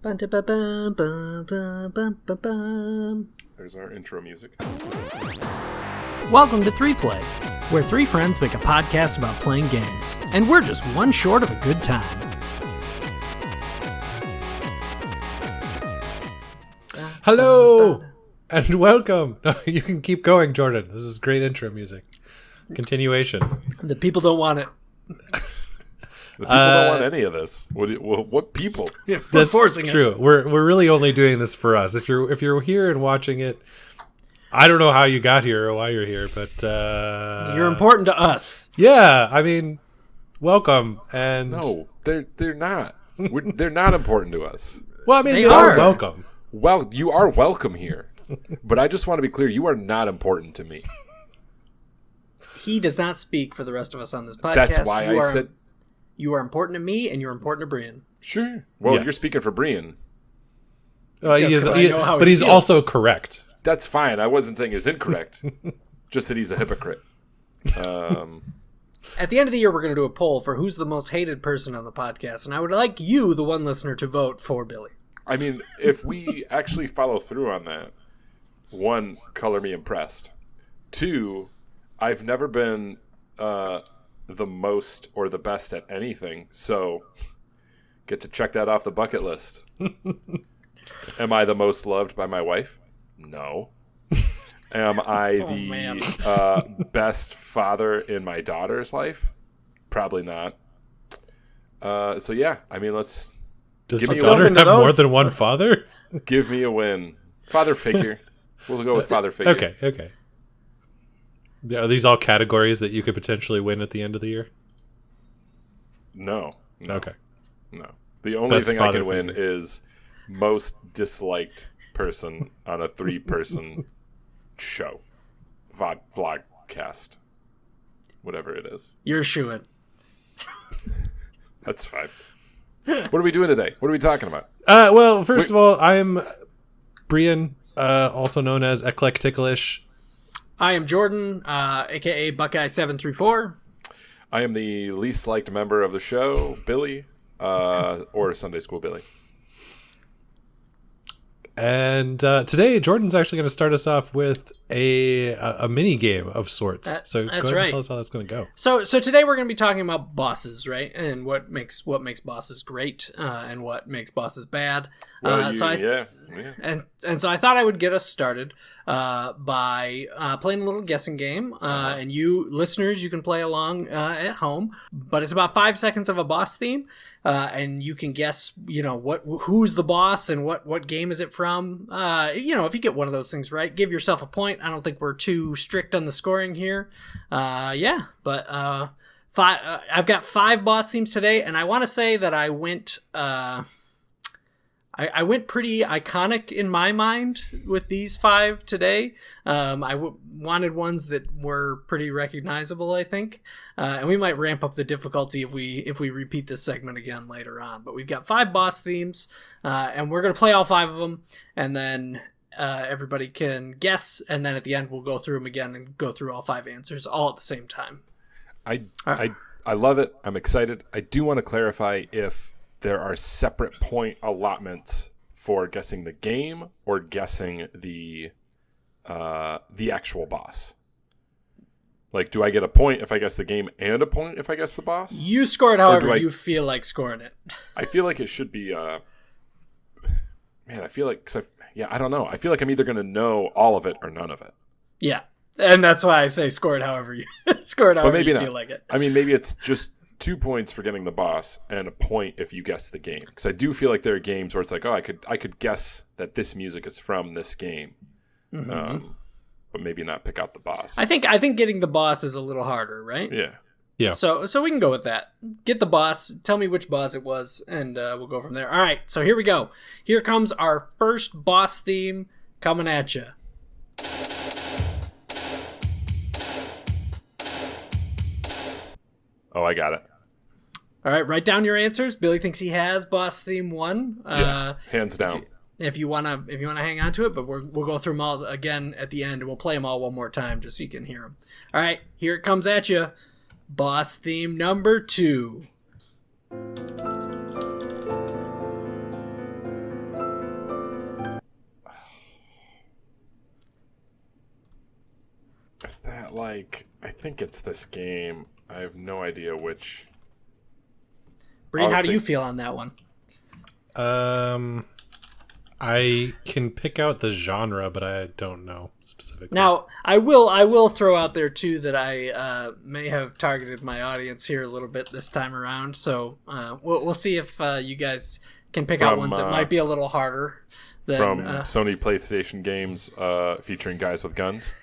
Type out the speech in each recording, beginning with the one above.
There's our intro music. Welcome to 3Play, where three friends make a podcast about playing games, and we're just one short of a good time. Hello and welcome. You can keep going, Jordan. This is great intro music. Continuation. The people don't want it. The people don't want any of this. What people? Yeah, we're forcing true. it. We're really only doing this for us. If you're here and watching it, I don't know how you got here or why you're here, but you're important to us. Yeah, I mean, welcome. And no, they're not. They're not important to us. Well, I mean, They they're are. welcome. Well, you are welcome here, but I just want to be clear: you are not important to me. He does not speak for the rest of us on this podcast. That's why I said you are important to me, and you're important to Brean. sure. Well, Yes. You're speaking for Brean. But he's also correct. That's fine. I wasn't saying he's incorrect. Just that he's a hypocrite. At the end of the year, we're going to do a poll for who's the most hated person on the podcast, and I would like you, the one listener, to vote for Billy. I mean, if we actually follow through on that, one, color me impressed. Two, I've never been the most or the best at anything, so get to check that off the bucket list. Am I the most loved by my wife? No. Am I the best father in my daughter's life? Probably not. So yeah, I mean, let's... Does Give his me daughter one. have more than one father? Give me a win. Father figure. We'll go with father figure. Okay. Are these all categories that you could potentially win at the end of the year? No. Okay. No. The only Best thing I father can win figure. is most disliked person on a 3-person show. Vlogcast. Whatever it is. You're shooing. That's fine. What are we doing today? What are we talking about? Well, first of all, I'm Brean, also known as Eclecticalish. I am Jordan, a.k.a. Buckeye734. I am the least liked member of the show, Billy, or Sunday School Billy. And today, Jordan's actually going to start us off with a mini game of sorts. So go ahead right. and tell us how that's going to go. So today we're going to be talking about bosses, right? And what makes bosses great, and what makes bosses bad. Well, So I thought I would get us started by playing a little guessing game. And you listeners, you can play along at home. But it's about 5 seconds of a boss theme, and you can guess, who's the boss and what game is it from. If you get one of those things right, give yourself a point. I don't think we're too strict on the scoring here. But I've got 5 boss themes today, and I want to say that I went pretty iconic in my mind with these 5 today. I wanted ones that were pretty recognizable, I think. And we might ramp up the difficulty if we repeat this segment again later on. But we've got 5 boss themes, and we're going to play all 5 of them, and then everybody can guess, and then at the end we'll go through them again and go through all 5 answers all at the same time. I love it. I'm excited. I do want to clarify if there are separate point allotments for guessing the game or guessing the actual boss. Like, do I get a point if I guess the game and a point if I guess the boss? You score it however you feel like scoring it. I feel like it should be. Man, I feel like. I don't know. I feel like I'm either going to know all of it or none of it. Yeah, and that's why I say score it however you feel like it. I mean, maybe it's just 2 points for getting the boss and a point if you guess the game. Because I do feel like there are games where it's like, oh, I could guess that this music is from this game, but maybe not pick out the boss. I think getting the boss is a little harder, right? Yeah. So we can go with that. Get the boss. Tell me which boss it was, and we'll go from there. All right. So here we go. Here comes our first boss theme coming at you. Oh, I got it. All right. Write down your answers. Billy thinks he has boss theme 1. Hands down. If you wanna hang on to it, but we'll go through them all again at the end, and we'll play them all one more time just so you can hear them. All right. Here it comes at you. Boss theme number 2. Is that like... I think it's this game. I have no idea which... Brean, how do you feel on that one? I can pick out the genre, but I don't know specifically. Now, I will throw out there too that I may have targeted my audience here a little bit this time around. So we'll see if you guys can pick out ones that might be a little harder than from Sony PlayStation games featuring guys with guns.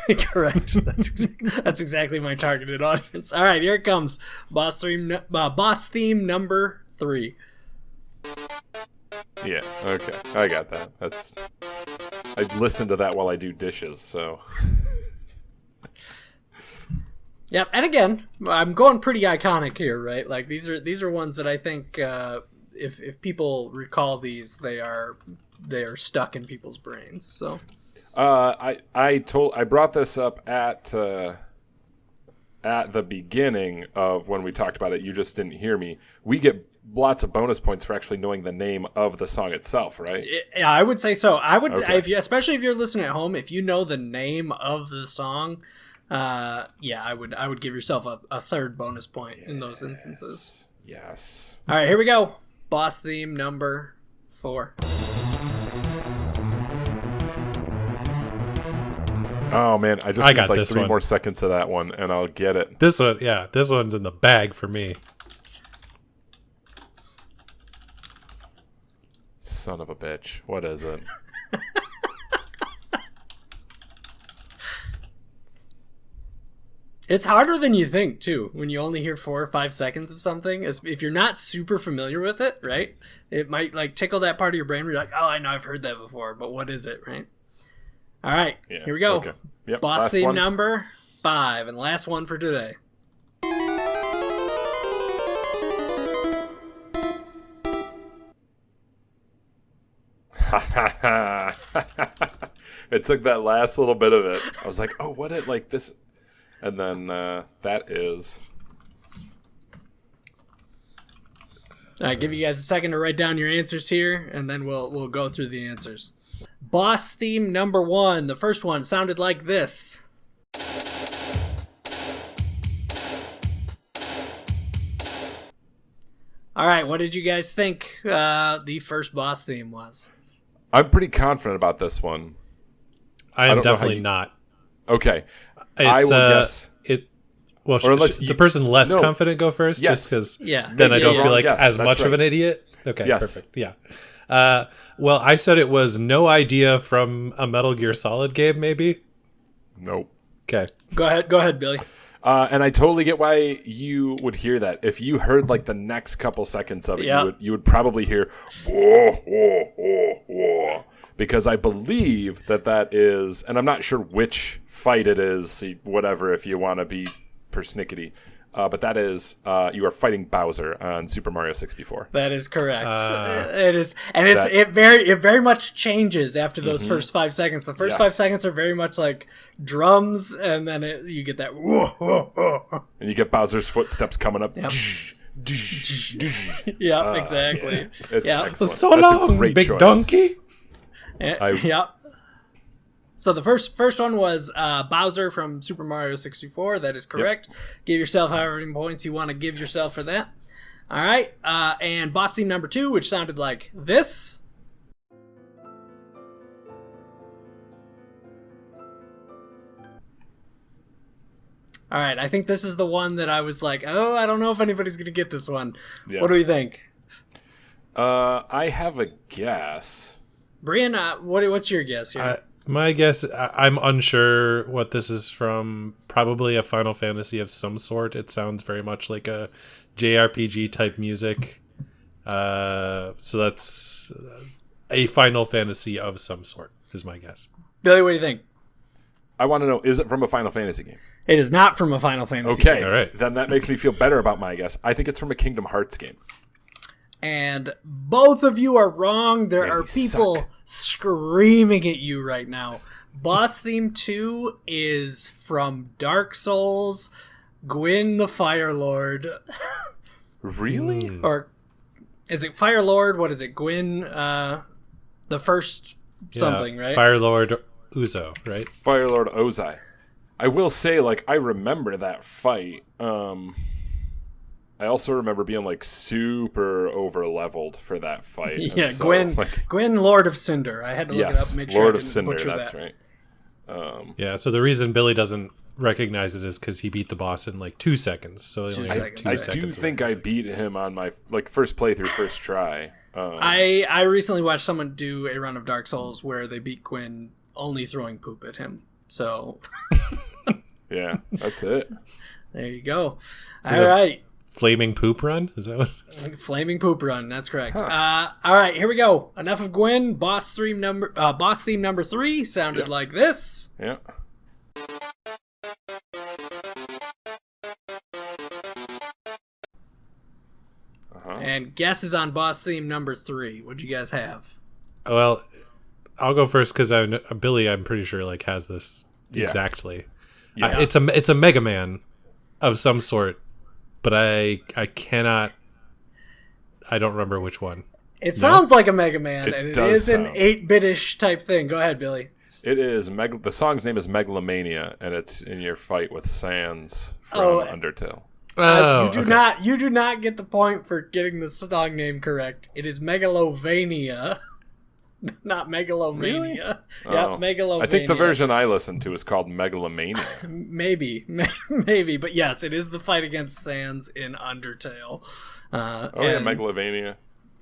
Correct. That's exactly my targeted audience. All right, here it comes. Boss theme number 3. Yeah, okay. I got that. I listen to that while I do dishes, so... Yep, and again, I'm going pretty iconic here, right? Like these are ones that I think if people recall these, they are stuck in people's brains. So I brought this up at the beginning of when we talked about it. You just didn't hear me. We get lots of bonus points for actually knowing the name of the song itself, right? Yeah, I would say so. I would, Okay. Especially if you're listening at home, if you know the name of the song, I would give yourself a third bonus point in those instances. Yes. All right, here we go. Boss theme number 4. Oh man, I got need like this 3 one. more seconds of that one, and I'll get it. This one's in the bag for me. Son of a bitch. What is it? It's harder than you think, too, when you only hear 4 or 5 seconds of something. If you're not super familiar with it, right? It might like tickle that part of your brain where you're like, oh, I know I've heard that before, but what is it, right? All right, Yeah, here we go. okay. Yep, Boss last theme one. number 5, and last one for today. It took that last little bit of it. I was like, oh, what it like this? And then that is... All right, give you guys a second to write down your answers here, and then we'll go through the answers. Boss theme number 1. The first one sounded like this. All right, what did you guys think the first boss theme was? I'm pretty confident about this one. I don't am know how definitely you- not. Okay. It's, will guess. Well, Or unless the you- person less No. confident go first? Yes. Just because Yeah. then I Yeah, don't yeah. feel like Yes, as that's much of right. an idiot. Okay, Yes. perfect. Yeah. Well, I said it was no idea from a Metal Gear Solid game, maybe. Nope. Okay. Go ahead, Billy. And I totally get why you would hear that. If you heard like the next couple seconds of it, Yeah. you would probably hear whoa, whoa, whoa, whoa. Because I believe that is, and I'm not sure which fight it is, whatever, if you want to be persnickety. But that is, you are fighting Bowser on Super Mario 64. That is correct. It is, and it very much changes after those first 5 seconds. The first Yes. 5 seconds are very much like drums, and then you get that whoa, whoa, whoa. And you get Bowser's footsteps coming up. Yep. Yeah, Yep, exactly. It's Yeah. excellent. So That's a long, great big choice. donkey. Yep. So the first one was Bowser from Super Mario 64. That is correct. Give yourself however many points you want to give yourself for that. All right. And boss theme number 2, which sounded like this. All right. I think this is the one that I was like, oh, I don't know if anybody's going to get this one. Yeah. What do we think? I have a guess. Brean, what's your guess here? My guess, I'm unsure what this is from. Probably a Final Fantasy of some sort. It sounds very much like a JRPG type music. So that's a Final Fantasy of some sort, is my guess. Billy, what do you think? I want to know, is it from a Final Fantasy game? It is not from a Final Fantasy Okay, game. All right. Then that makes me feel better about my guess. I think it's from a Kingdom Hearts game. And both of you are wrong. There Yeah, are we people suck. screaming at you right now. Boss theme 2 is from Dark Souls, Gwyn the Fire Lord. Really? Or is it Fire Lord? What is it? Gwyn, the first something, right? Fire Lord Uzo, right? Firelord Ozai. I will say, like, I remember that fight. I also remember being like super over leveled for that fight. Yeah, and so, Gwen, Lord of Cinder. I had to look it up and make sure Lord I of didn't Cinder, butcher that's that. right. Yeah, so the reason Billy doesn't recognize it is because he beat the boss in like 2 seconds. So he only had 2 I seconds. do think I beat him on my first playthrough, first try. I recently watched someone do a run of Dark Souls where they beat Gwyn only throwing poop at him. So yeah, that's it. there you go. So All right. Flaming poop run? Is that what? Flaming poop run. That's correct. All right, here we go. Enough of Gwyn. Boss theme number 3 sounded like this. Yeah. And guesses on boss theme number 3. What'd you guys have? Well, I'll go first because Billy, I'm pretty sure, like has this Yeah. exactly. Yes. It's a Mega Man of some sort, but I cannot. I don't remember which one. It sounds like a Mega Man, It and it does is an sound. 8-bit-ish type thing. Go ahead, Billy. It is. The song's name is Megalomania, and it's in your fight with Sans from Oh. Undertale. Oh, you do not get the point for getting the song name correct. It is Megalovania, not Megalomania. Really? Yep, Oh. Megalovania. I think the version I listened to is called Megalomania. Maybe, but yes, it is the fight against Sans in Undertale. Oh yeah, and Megalovania.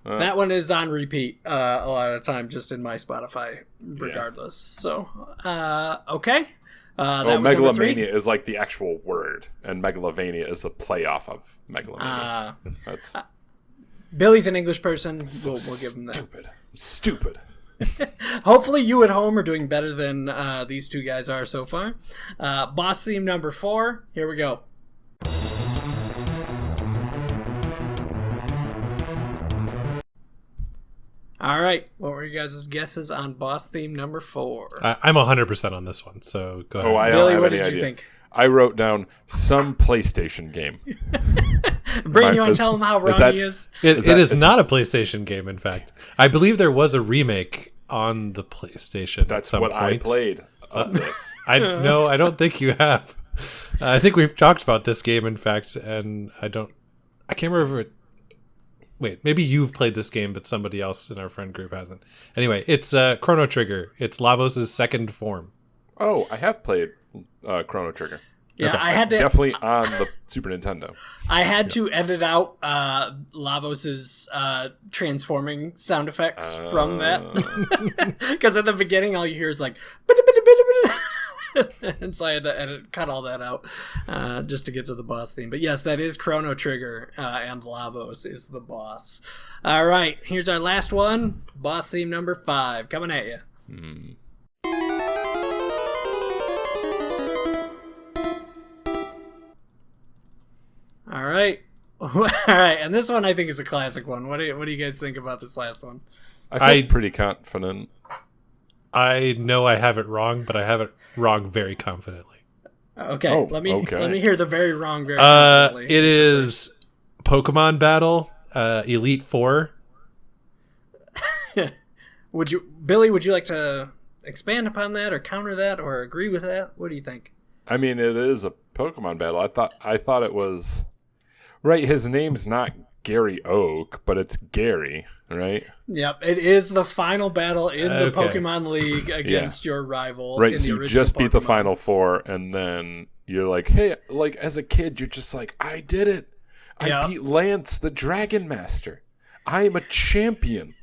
that one is on repeat a lot of the time, just in my Spotify, regardless. So, okay. That was number 3. Megalomania is like the actual word, and Megalovania is the playoff of Megalomania. That's Billy's an English person. We'll give him that. stupid. Hopefully you at home are doing better than these two guys are so far. Boss theme number 4. Here we go. All right. What were you guys' guesses on boss theme number 4? I'm 100% on this one. So go ahead. Oh, I Billy, don't have what any did you idea. think? I wrote down some PlayStation game. Brean, you want to tell him how wrong he is? It that- is it's- not a PlayStation game. In fact, I believe there was a remake on the PlayStation. at That's some what I point. played of this. I don't think you have. I think we've talked about this game, in fact, and I can't remember if it. Wait, maybe you've played this game, but somebody else in our friend group hasn't. Anyway, it's Chrono Trigger. It's Lavos' second form. Oh, I have played Chrono Trigger. Yeah, I had to Definitely on the Super Nintendo. I had to edit out Lavos's transforming sound effects from that because at the beginning all you hear is like and so I had to cut all that out just to get to the boss theme. But yes, that is Chrono Trigger and Lavos is the boss. All right, here's our last one, boss theme number 5 coming at you. All right. All right, and this one I think is a classic one. What do you guys think about this last one? I feel pretty confident. I know I have it wrong, but I have it wrong very confidently. Okay, Oh, let me okay. hear the very wrong very confidently. It is Pokemon Battle Elite Four. Billy, would you like to expand upon that or counter that or agree with that? What do you think? I mean, it is a Pokemon battle. I thought it was right. His name's not Gary Oak, but it's Gary, right? Yep, it is the final battle in the Okay. Pokemon League against your rival. Right. In So the you original just beat the Pokemon. Final Four, and then you're like, hey, like as a kid, you're just like, I did it. I Yeah. beat Lance, the Dragon Master. I am a champion.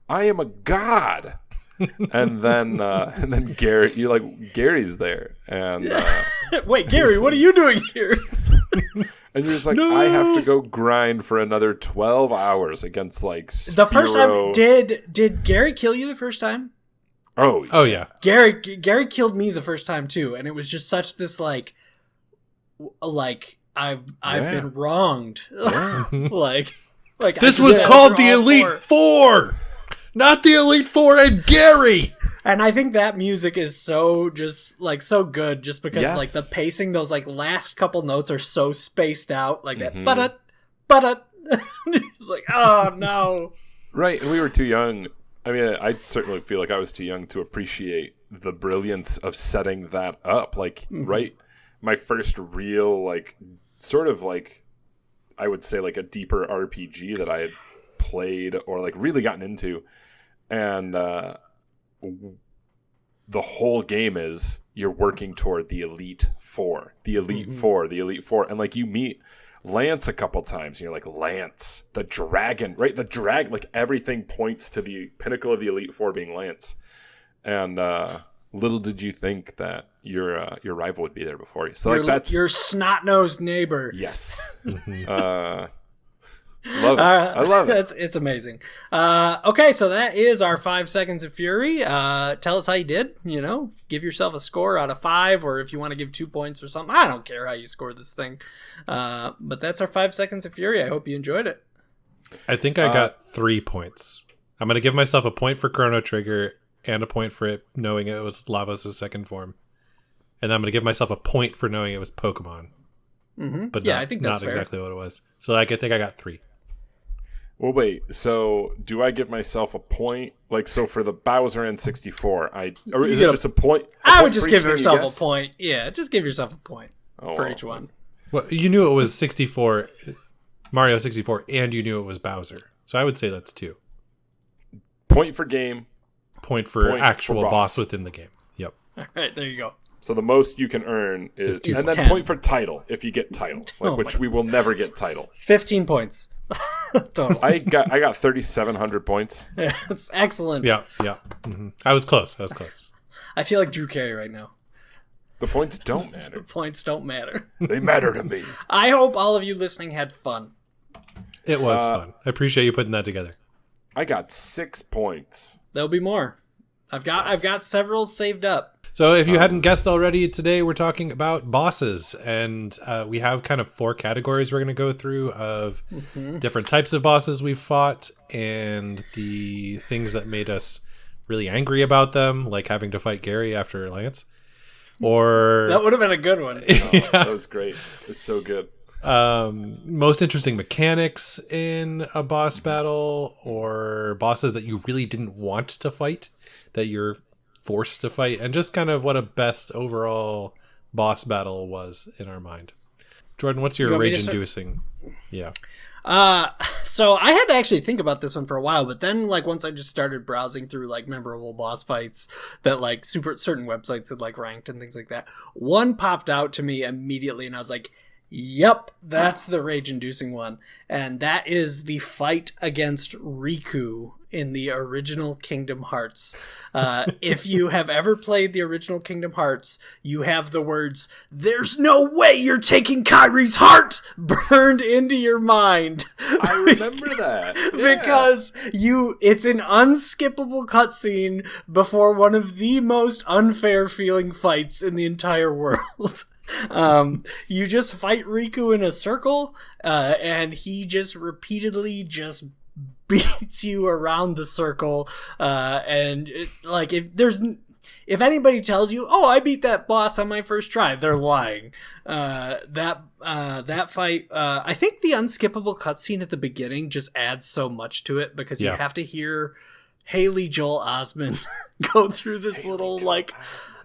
I am a god. and then Gary, you're like, Gary's there, and Wait, Gary, what are you doing here? and you're just like, I have to go grind for another 12 hours against like The first time, Spiro. did Gary kill you the first time? Oh yeah. Gary killed me the first time too, and it was just such this like I've Yeah. been wronged. Yeah. like This I was did called after the all Elite 4. Four, not the Elite Four and Gary. And I think that music is so just like so good, just because Yes. like the pacing, those like last couple notes are so spaced out, like that. Mhm. But it's like, oh no. Right, and we were too young. I mean, I certainly feel like I was too young to appreciate the brilliance of setting that up. Like, right, my first real, like, sort of like, I would say like a deeper RPG that I had played or like really gotten into, and the whole game is you're working toward the Elite Four, the Elite Four, the Elite Four, and like you meet Lance a couple times, and you're like, Lance, the dragon, right? The dragon, like everything points to the pinnacle of the Elite Four being Lance. And little did you think that your rival would be there before you. So like that's your snot-nosed neighbor. Yes. Love it. I love it. It's amazing. Okay, so that is our 5 seconds of fury. Tell us how you did. Give yourself a score out of 5, or if you want to give 2 points or something. I don't care how you score this thing. But that's our 5 seconds of fury. I hope you enjoyed it. I think I got 3 points. I'm going to give myself a point for Chrono Trigger and a point for it knowing it was Lavos' second form. And I'm going to give myself a point for knowing it was Pokemon. But I think that's not fair. exactly what it was. So I think I got 3. Well, wait. So, do I give myself a point? Like, so for the Bowser N64, or is it just a point? I would just give yourself a point. Yeah, just give yourself a point for each one. Well, you knew it was 64, Mario 64, and you knew it was Bowser. So I would say that's 2. Point for game. Point for actual for boss within the game. Yep. All right, there you go. So the most you can earn is and then 10. point for title if you get title, which we will never get title. 15 points. Total. I got 3,700 points. That's excellent. Yeah. I was close. I feel like Drew Carey right now. The points don't matter. The points don't matter. They matter to me. I hope all of you listening had fun. It was fun. I appreciate you putting that together. I got 6 points. There'll be more. I've got several saved up. So if you hadn't guessed already, today we're talking about bosses, and we have kind of 4 categories we're going to go through of different types of bosses we've fought and the things that made us really angry about them, like having to fight Gary after Lance. Or that would have been a good one. That was great. It's so good. Most interesting mechanics in a boss battle, or bosses that you really didn't want to fight, that you're forced to fight, and just kind of what a best overall boss battle was in our mind. Jordan, what's your rage-inducing? Yeah. So I had to actually think about this one for a while, but then like once I just started browsing through like memorable boss fights that like certain websites had like ranked and things like that, one popped out to me immediately, and I was like, yep, that's the rage-inducing one. And that is the fight against Riku in the original Kingdom Hearts. If you have ever played the original Kingdom Hearts, you have the words, "There's no way you're taking Kairi's heart," burned into your mind. I remember that. Yeah. Because it's an unskippable cutscene before one of the most unfair feeling fights in the entire world. You just fight Riku in a circle, and he just repeatedly just beats you around the circle, and if anybody tells you, "Oh, I beat that boss on my first try," they're lying. That fight, I think the unskippable cutscene at the beginning just adds so much to it, because you have to hear Haley Joel Osment go through this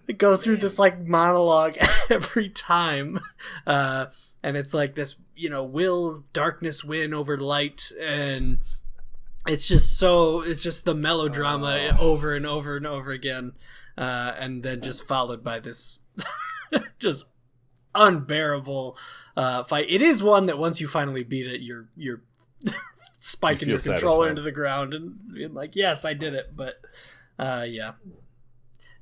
this like monologue every time, and it's like this, will darkness win over light, and it's just the melodrama over and over and over again, and then just followed by this just unbearable fight. It is one that once you finally beat it, you're spiking your controller into the ground and being like, yes, I did it. But yeah,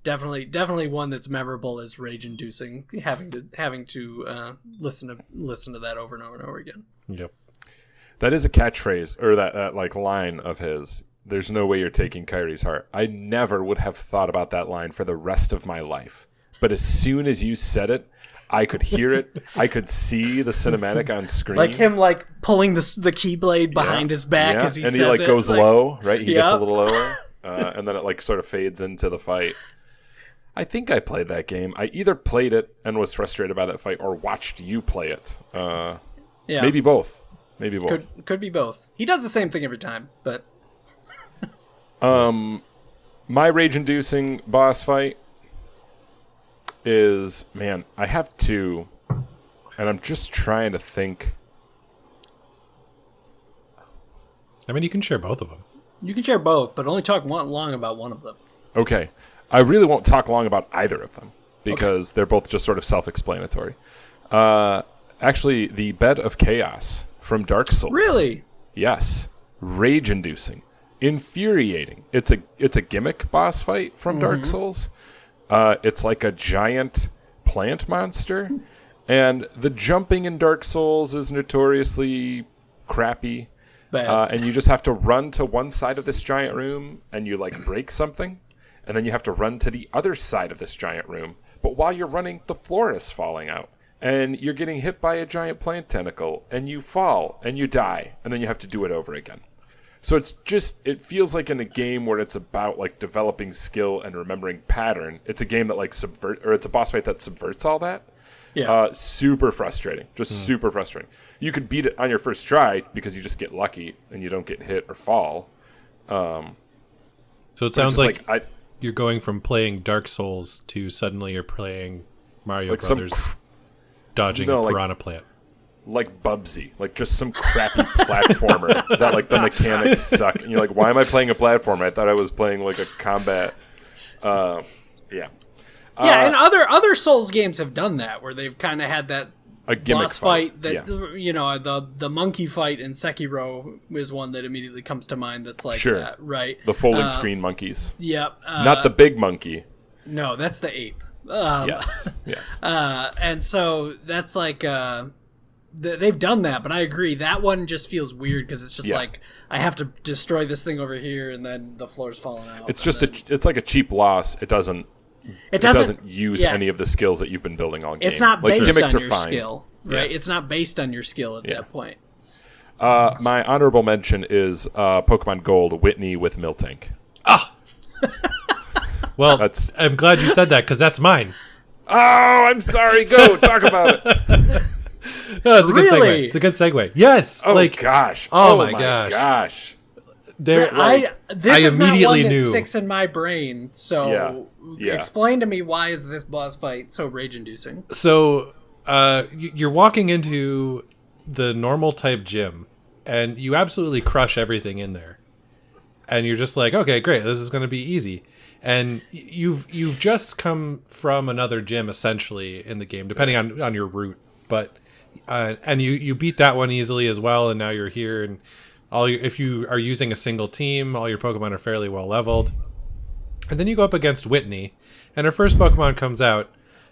definitely one that's memorable is rage-inducing. Having to listen to that over and over and over again. Yep. That is a catchphrase, or that like line of his. "There's no way you're taking Kairi's heart." I never would have thought about that line for the rest of my life. But as soon as you said it, I could hear it. I could see the cinematic on screen. Like him like pulling the keyblade behind his back as he says it. And he goes low, right? He gets a little lower. And then it like sort of fades into the fight. I think I played that game. I either played it and was frustrated by that fight, or watched you play it. Maybe both. Could be both. He does the same thing every time, but my rage-inducing boss fight is, man, I have two, and I'm just trying to think. I mean, you can share both of them. You can share both, but only talk long about one of them. Okay. I really won't talk long about either of them because they're both just sort of self-explanatory. Actually, the Bed of Chaos from Dark Souls. Really? Yes. Rage-inducing. Infuriating. It's a gimmick boss fight from Dark Souls. It's like a giant plant monster. And the jumping in Dark Souls is notoriously crappy. And you just have to run to one side of this giant room and you like break something. And then you have to run to the other side of this giant room. But while you're running, the floor is falling out. And you're getting hit by a giant plant tentacle. And you fall and you die. And then you have to do it over again. So it feels like in a game where it's about like developing skill and remembering pattern. It's a game that like it's a boss fight that subverts all that. Yeah. Super frustrating. Just super frustrating. You could beat it on your first try because you just get lucky and you don't get hit or fall. So it sounds like you're going from playing Dark Souls to suddenly you're playing Mario like Brothers dodging a piranha plant. Like Bubsy. Like just some crappy platformer that like the mechanics suck. And you're like, why am I playing a platformer? I thought I was playing like a combat. Yeah. Yeah, and other Souls games have done that, where they've kind of had that a gimmick boss fight that the monkey fight in Sekiro is one that immediately comes to mind. That's like that, right? The folding screen monkeys. Yep. Not the big monkey. No, that's the ape. Yes. And so that's like they've done that, but I agree that one just feels weird because it's just like I have to destroy this thing over here, and then the floor's falling out. It's just it's like a cheap loss. It doesn't use any of the skills that you've been building all game. It's not like, based on your skill, right? Yeah. It's not based on your skill at that point. My honorable mention is Pokemon Gold Whitney with Miltank. Ah! Well, I'm glad you said that because that's mine. Oh, I'm sorry. Go, talk about it. No, it's a good segue. It's a good segue. Yes. Oh, gosh. Oh, my gosh. This is not one that sticks in my brain. So explain to me, why is this boss fight so rage-inducing? So you're walking into the normal type gym, and you absolutely crush everything in there. And you're just like, okay, great, this is going to be easy. And you've just come from another gym, essentially, in the game, depending on your route. But and you beat that one easily as well, and now you're here, and if you are using a single team, all your Pokemon are fairly well leveled. And then you go up against Whitney, and her first Pokemon comes out,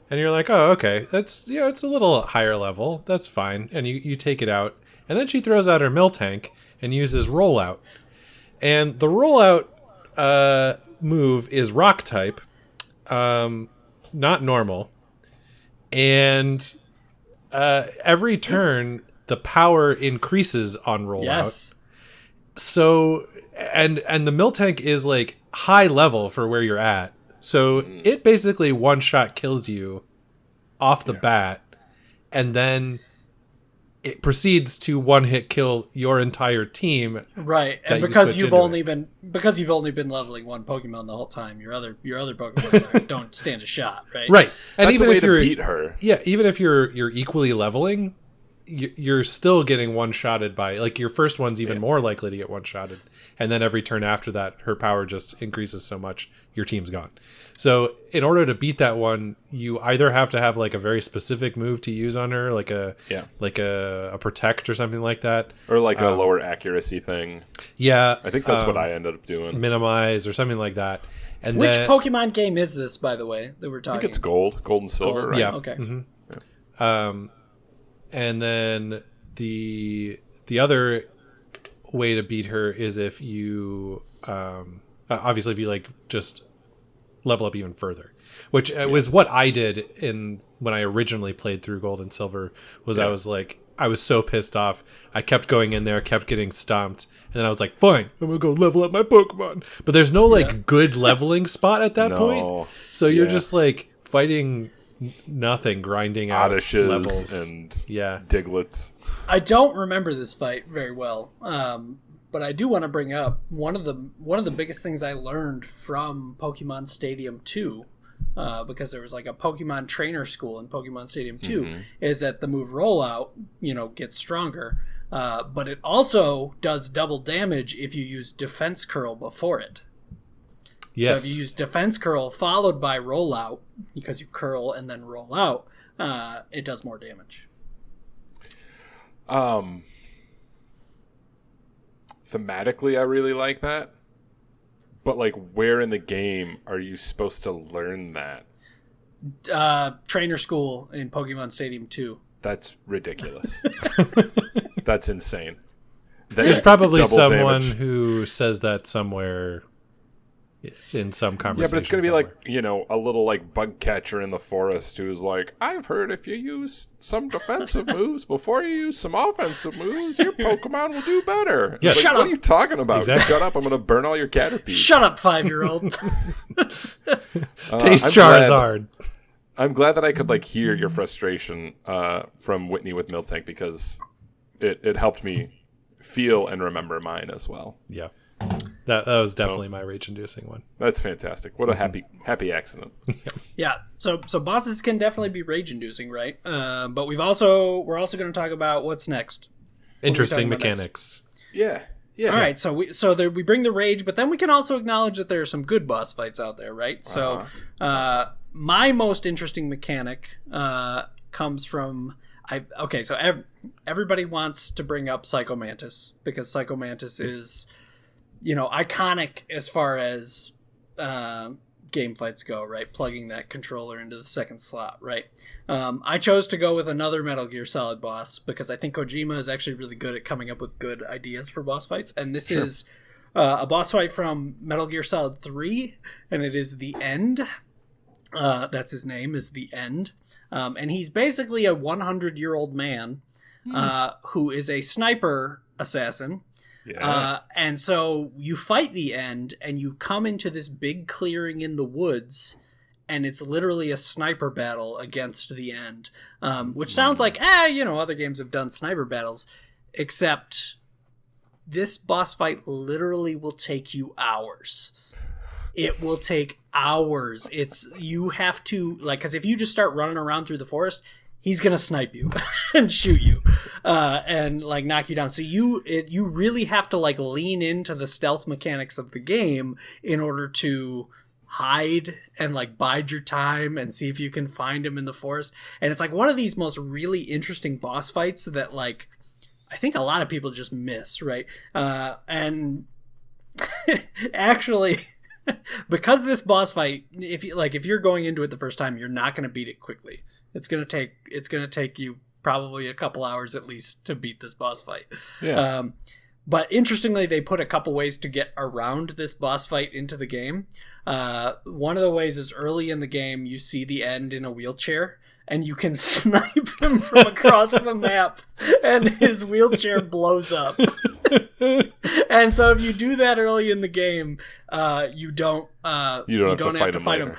and you're like, oh, okay, that's it's a little higher level, that's fine. And you take it out, and then she throws out her Miltank and uses Rollout. And the Rollout move is Rock type, not normal. And every turn, the power increases on Rollout. Yes. So, and the Miltank is like high level for where you're at. So it basically one shot kills you off the bat, and then it proceeds to one hit kill your entire team. Right, and because you've only been leveling one Pokemon the whole time, your other Pokemon don't stand a shot. Right. Right, and that's even a way if you're to beat her. Yeah, even if you're equally leveling, you're still getting one-shotted by, like, your first one's even more likely to get one-shotted, and then every turn after that, her power just increases so much, your team's gone. So in order to beat that one, you either have to have like a very specific move to use on her, like a protect or something like that, or like a lower accuracy thing. Yeah, I think that's what I ended up doing. Minimize or something like that. And which Pokemon game is this, by the way, that we're talking? I think it's Gold and Silver, right? Yeah. Okay. Mm-hmm. Yeah. And then the other way to beat her is if you obviously if you like just level up even further, which was what I did when I originally played through Gold and Silver. I was so pissed off. I kept going in there, kept getting stomped, and then I was like, fine, I'm gonna go level up my Pokemon. But there's no good leveling spot at that point, so you're just like fighting nothing, grinding out Oddishes levels and Diglets. I don't remember this fight very well, but I do want to bring up one of the biggest things I learned from Pokemon Stadium 2 because there was like a Pokemon trainer school in Pokemon Stadium 2, is that the move rollout, gets stronger. But it also does double damage if you use defense curl before it. Yes. So if you use defense curl followed by rollout, because you curl and then roll out, it does more damage. Thematically, I really like that. But, like, where in the game are you supposed to learn that? Trainer school in Pokemon Stadium 2. That's ridiculous. That's insane. There's probably Double someone damage. who says that somewhere. It's in some conversation. Yeah, but it's going to be somewhere. like, a little like bug catcher in the forest who's like, I've heard if you use some defensive moves before you use some offensive moves, your Pokemon will do better. Yeah. Like, Shut what up. are you talking about? Exactly. Shut up. I'm going to burn all your Caterpies. Shut up, 5-year-old. Taste I'm Charizard. I'm glad that I could like hear your frustration from Whitney with Miltank, because it helped me feel and remember mine as well. Yeah. That was definitely my rage-inducing one. That's fantastic. What a happy accident. Yeah, so bosses can definitely be rage-inducing, right? But we're also going to talk about what's next. Interesting What are we talking about mechanics. Yeah. All right, so we bring the rage, but then we can also acknowledge that there are some good boss fights out there, right? So my most interesting mechanic comes from everybody wants to bring up Psycho Mantis, because Psycho Mantis is iconic as far as game fights go, right? Plugging that controller into the second slot, right? I chose to go with another Metal Gear Solid boss because I think Kojima is actually really good at coming up with good ideas for boss fights, and this is a boss fight from Metal Gear Solid 3, and it is The End. That's his name, is The End. And he's basically a 100-year-old man who is a sniper assassin. Yeah. And so you fight The End, and you come into this big clearing in the woods, and it's literally a sniper battle against The End, which sounds like, other games have done sniper battles, except this boss fight literally will take you hours. It will take hours. You have to, because if you just start running around through the forest, he's gonna snipe you and shoot you, and knock you down. So you really have to lean into the stealth mechanics of the game in order to hide and bide your time and see if you can find him in the forest. And it's one of these most really interesting boss fights that I think a lot of people just miss, right? And actually, because this boss fight, if you're going into it the first time, you're not going to beat it quickly. It's going to take you probably a couple hours at least to beat this boss fight. Yeah. But interestingly, they put a couple ways to get around this boss fight into the game. One of the ways is early in the game, you see The End in a wheelchair, and you can snipe him from across the map, and his wheelchair blows up. And so if you do that early in the game, you don't have to fight him.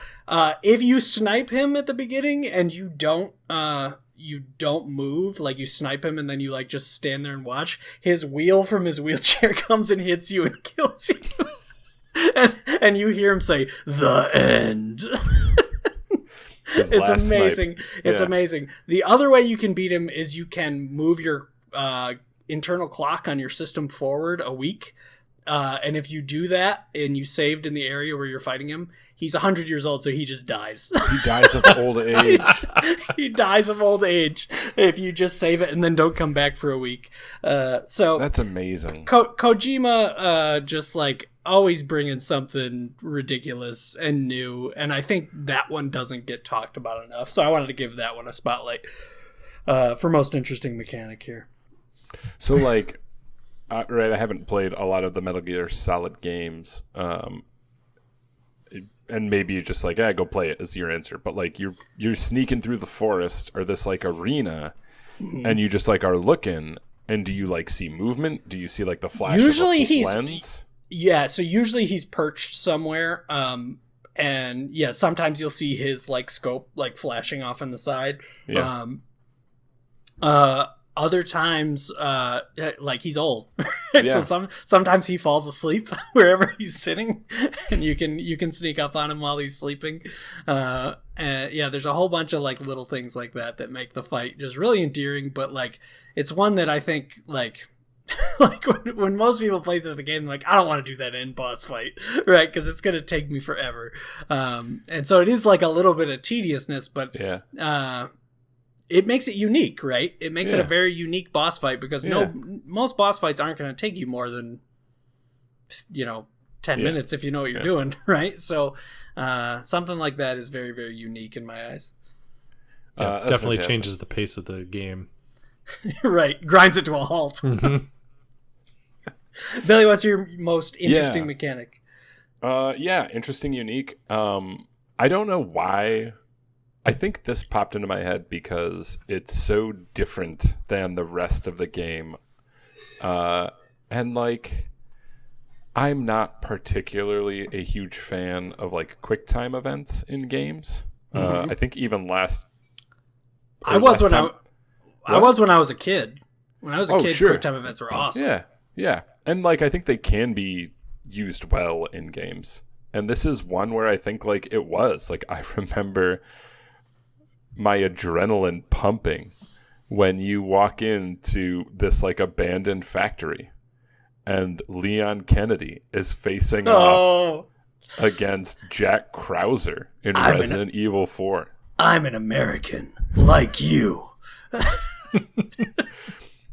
If you snipe him at the beginning and you don't move, you snipe him and then you just stand there and watch, his wheel from his wheelchair comes and hits you and kills you. and you hear him say, "The End." It's amazing. It's amazing. The other way you can beat him is you can move your internal clock on your system forward a week. And if you do that and you saved in the area where you're fighting him, he's 100 years old, so he just dies. He dies of old age. He dies of old age if you just save it and then don't come back for a week. So that's amazing. Kojima just always bringing something ridiculous and new, and I think that one doesn't get talked about enough. So I wanted to give that one a spotlight for most interesting mechanic here. So right, I haven't played a lot of the Metal Gear Solid games, and maybe you're just go play it is your answer. But you're sneaking through the forest or this arena, and you just are looking. And do you see movement? Do you see the flash Usually of a lens? Yeah, so usually he's perched somewhere, and yeah, sometimes you'll see his scope flashing off on the side. Yeah. other times, like he's old. Yeah. So sometimes he falls asleep wherever he's sitting, and you can sneak up on him while he's sleeping. And yeah, there's a whole bunch of like little things like that make the fight just really endearing. But like, it's one that I think like. Like when most people play through the game, like I don't want to do that end boss fight, right? Because it's gonna take me forever. And so it is like a little bit of tediousness, but it makes it unique, right? It makes it a very unique boss fight because most boss fights aren't going to take you more than 10 minutes if you know what you're doing, right? So something like that is very, very unique in my eyes. Definitely fantastic. changes the pace of the game. Right, grinds it to a halt. Mm-hmm. Billy, what's your most interesting mechanic? Interesting, unique. I don't know why. I think this popped into my head because it's so different than the rest of the game. And like, I'm not particularly a huge fan of like quick time events in games. I think even I was when I was a kid. When I was a kid, sure. quick time events were awesome. Yeah. And like, I think they can be used well in games. And this is one where I think like it was. Like, I remember my adrenaline pumping when you walk into this like abandoned factory and Leon Kennedy is facing off against Jack Krauser in Resident Evil 4. I'm an American like you.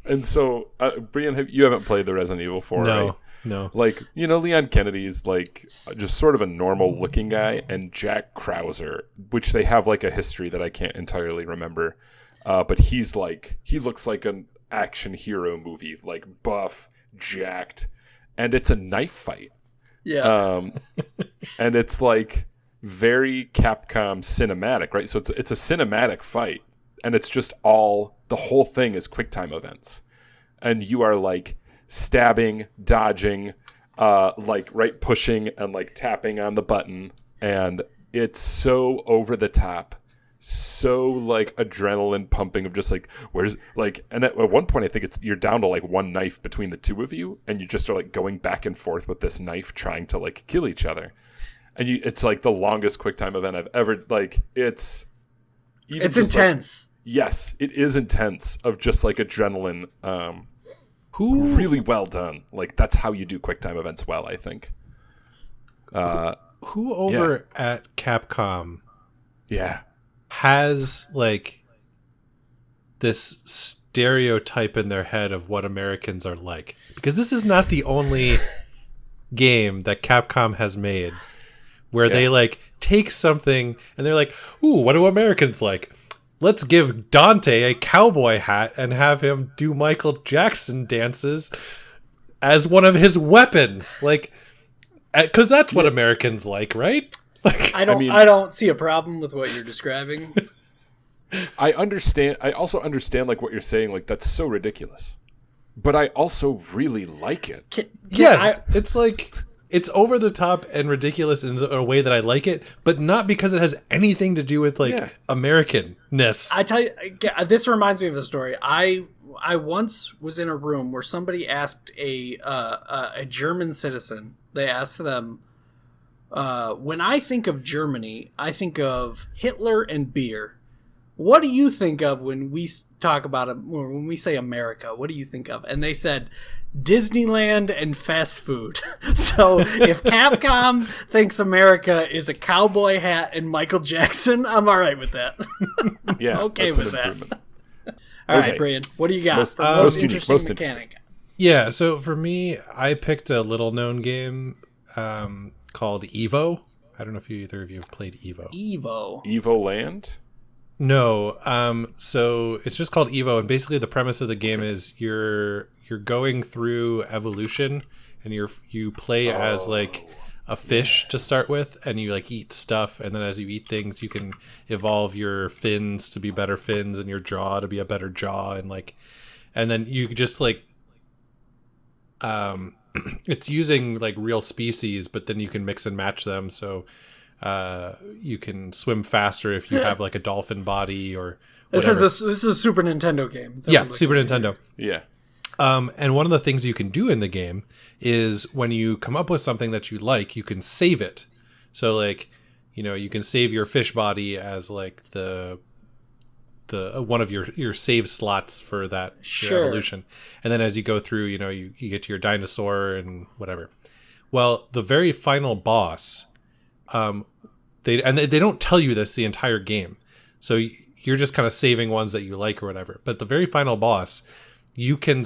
And so, Brean, you haven't played the Resident Evil 4, right? No. Like, Leon Kennedy's like just sort of a normal looking guy, and Jack Krauser, which they have like a history that I can't entirely remember, but he looks like an action hero movie, like buff, jacked, and it's a knife fight. Yeah. And it's like very Capcom cinematic, right? So it's a cinematic fight, and it's just the whole thing is QuickTime events, and you are like stabbing, dodging, like pushing and like tapping on the button, and it's so over the top, so like adrenaline pumping of just like where's like, and at one point I think you're down to like one knife between the two of you, and you just are like going back and forth with this knife trying to like kill each other, and it's like the longest QuickTime event I've ever like. It's intense. Yes, it is intense of just like adrenaline. Really well done. Like, that's how you do QuickTime events well, I think. Who over at Capcom Yeah. has like this stereotype in their head of what Americans are like? Because this is not the only game that Capcom has made where they like take something and they're like, ooh, what do Americans like? Let's give Dante a cowboy hat and have him do Michael Jackson dances as one of his weapons. Like, because that's what Americans like, right? Like, I don't see a problem with what you're describing. I understand. I also understand like what you're saying. Like, that's so ridiculous, but I also really like it. It's like, it's over the top and ridiculous in a way that I like it, but not because it has anything to do with like Americanness. I tell you, this reminds me of a story. I once was in a room where somebody asked a German citizen. They asked them, when I think of Germany, I think of Hitler and beer. What do you think of when we talk about when we say America? What do you think of? And they said Disneyland and fast food. So if Capcom thinks America is a cowboy hat and Michael Jackson, I'm all right with that. Yeah, okay with that. All right, Brian, what do you got for most interesting mechanic? Yeah, so for me, I picked a little-known game called Evo. I don't know if either of you have played Evo. Evo Land? No, so it's just called Evo, and basically the premise of the game is you're going through evolution, and you play as like a fish to start with, and you like eat stuff, and then as you eat things, you can evolve your fins to be better fins, and your jaw to be a better jaw, and then you just like it's using like real species, but then you can mix and match them, so you can swim faster if you have like a dolphin body or This whatever. is a Super Nintendo game. Yeah, Super Nintendo. Yeah. And one of the things you can do in the game is when you come up with something that you like, you can save it. So like, you can save your fish body as like the one of your save slots for that your evolution. And then as you go through, you get to your dinosaur and whatever. Well, the very final boss, they don't tell you this the entire game. So you're just kind of saving ones that you like or whatever. But the very final boss, you can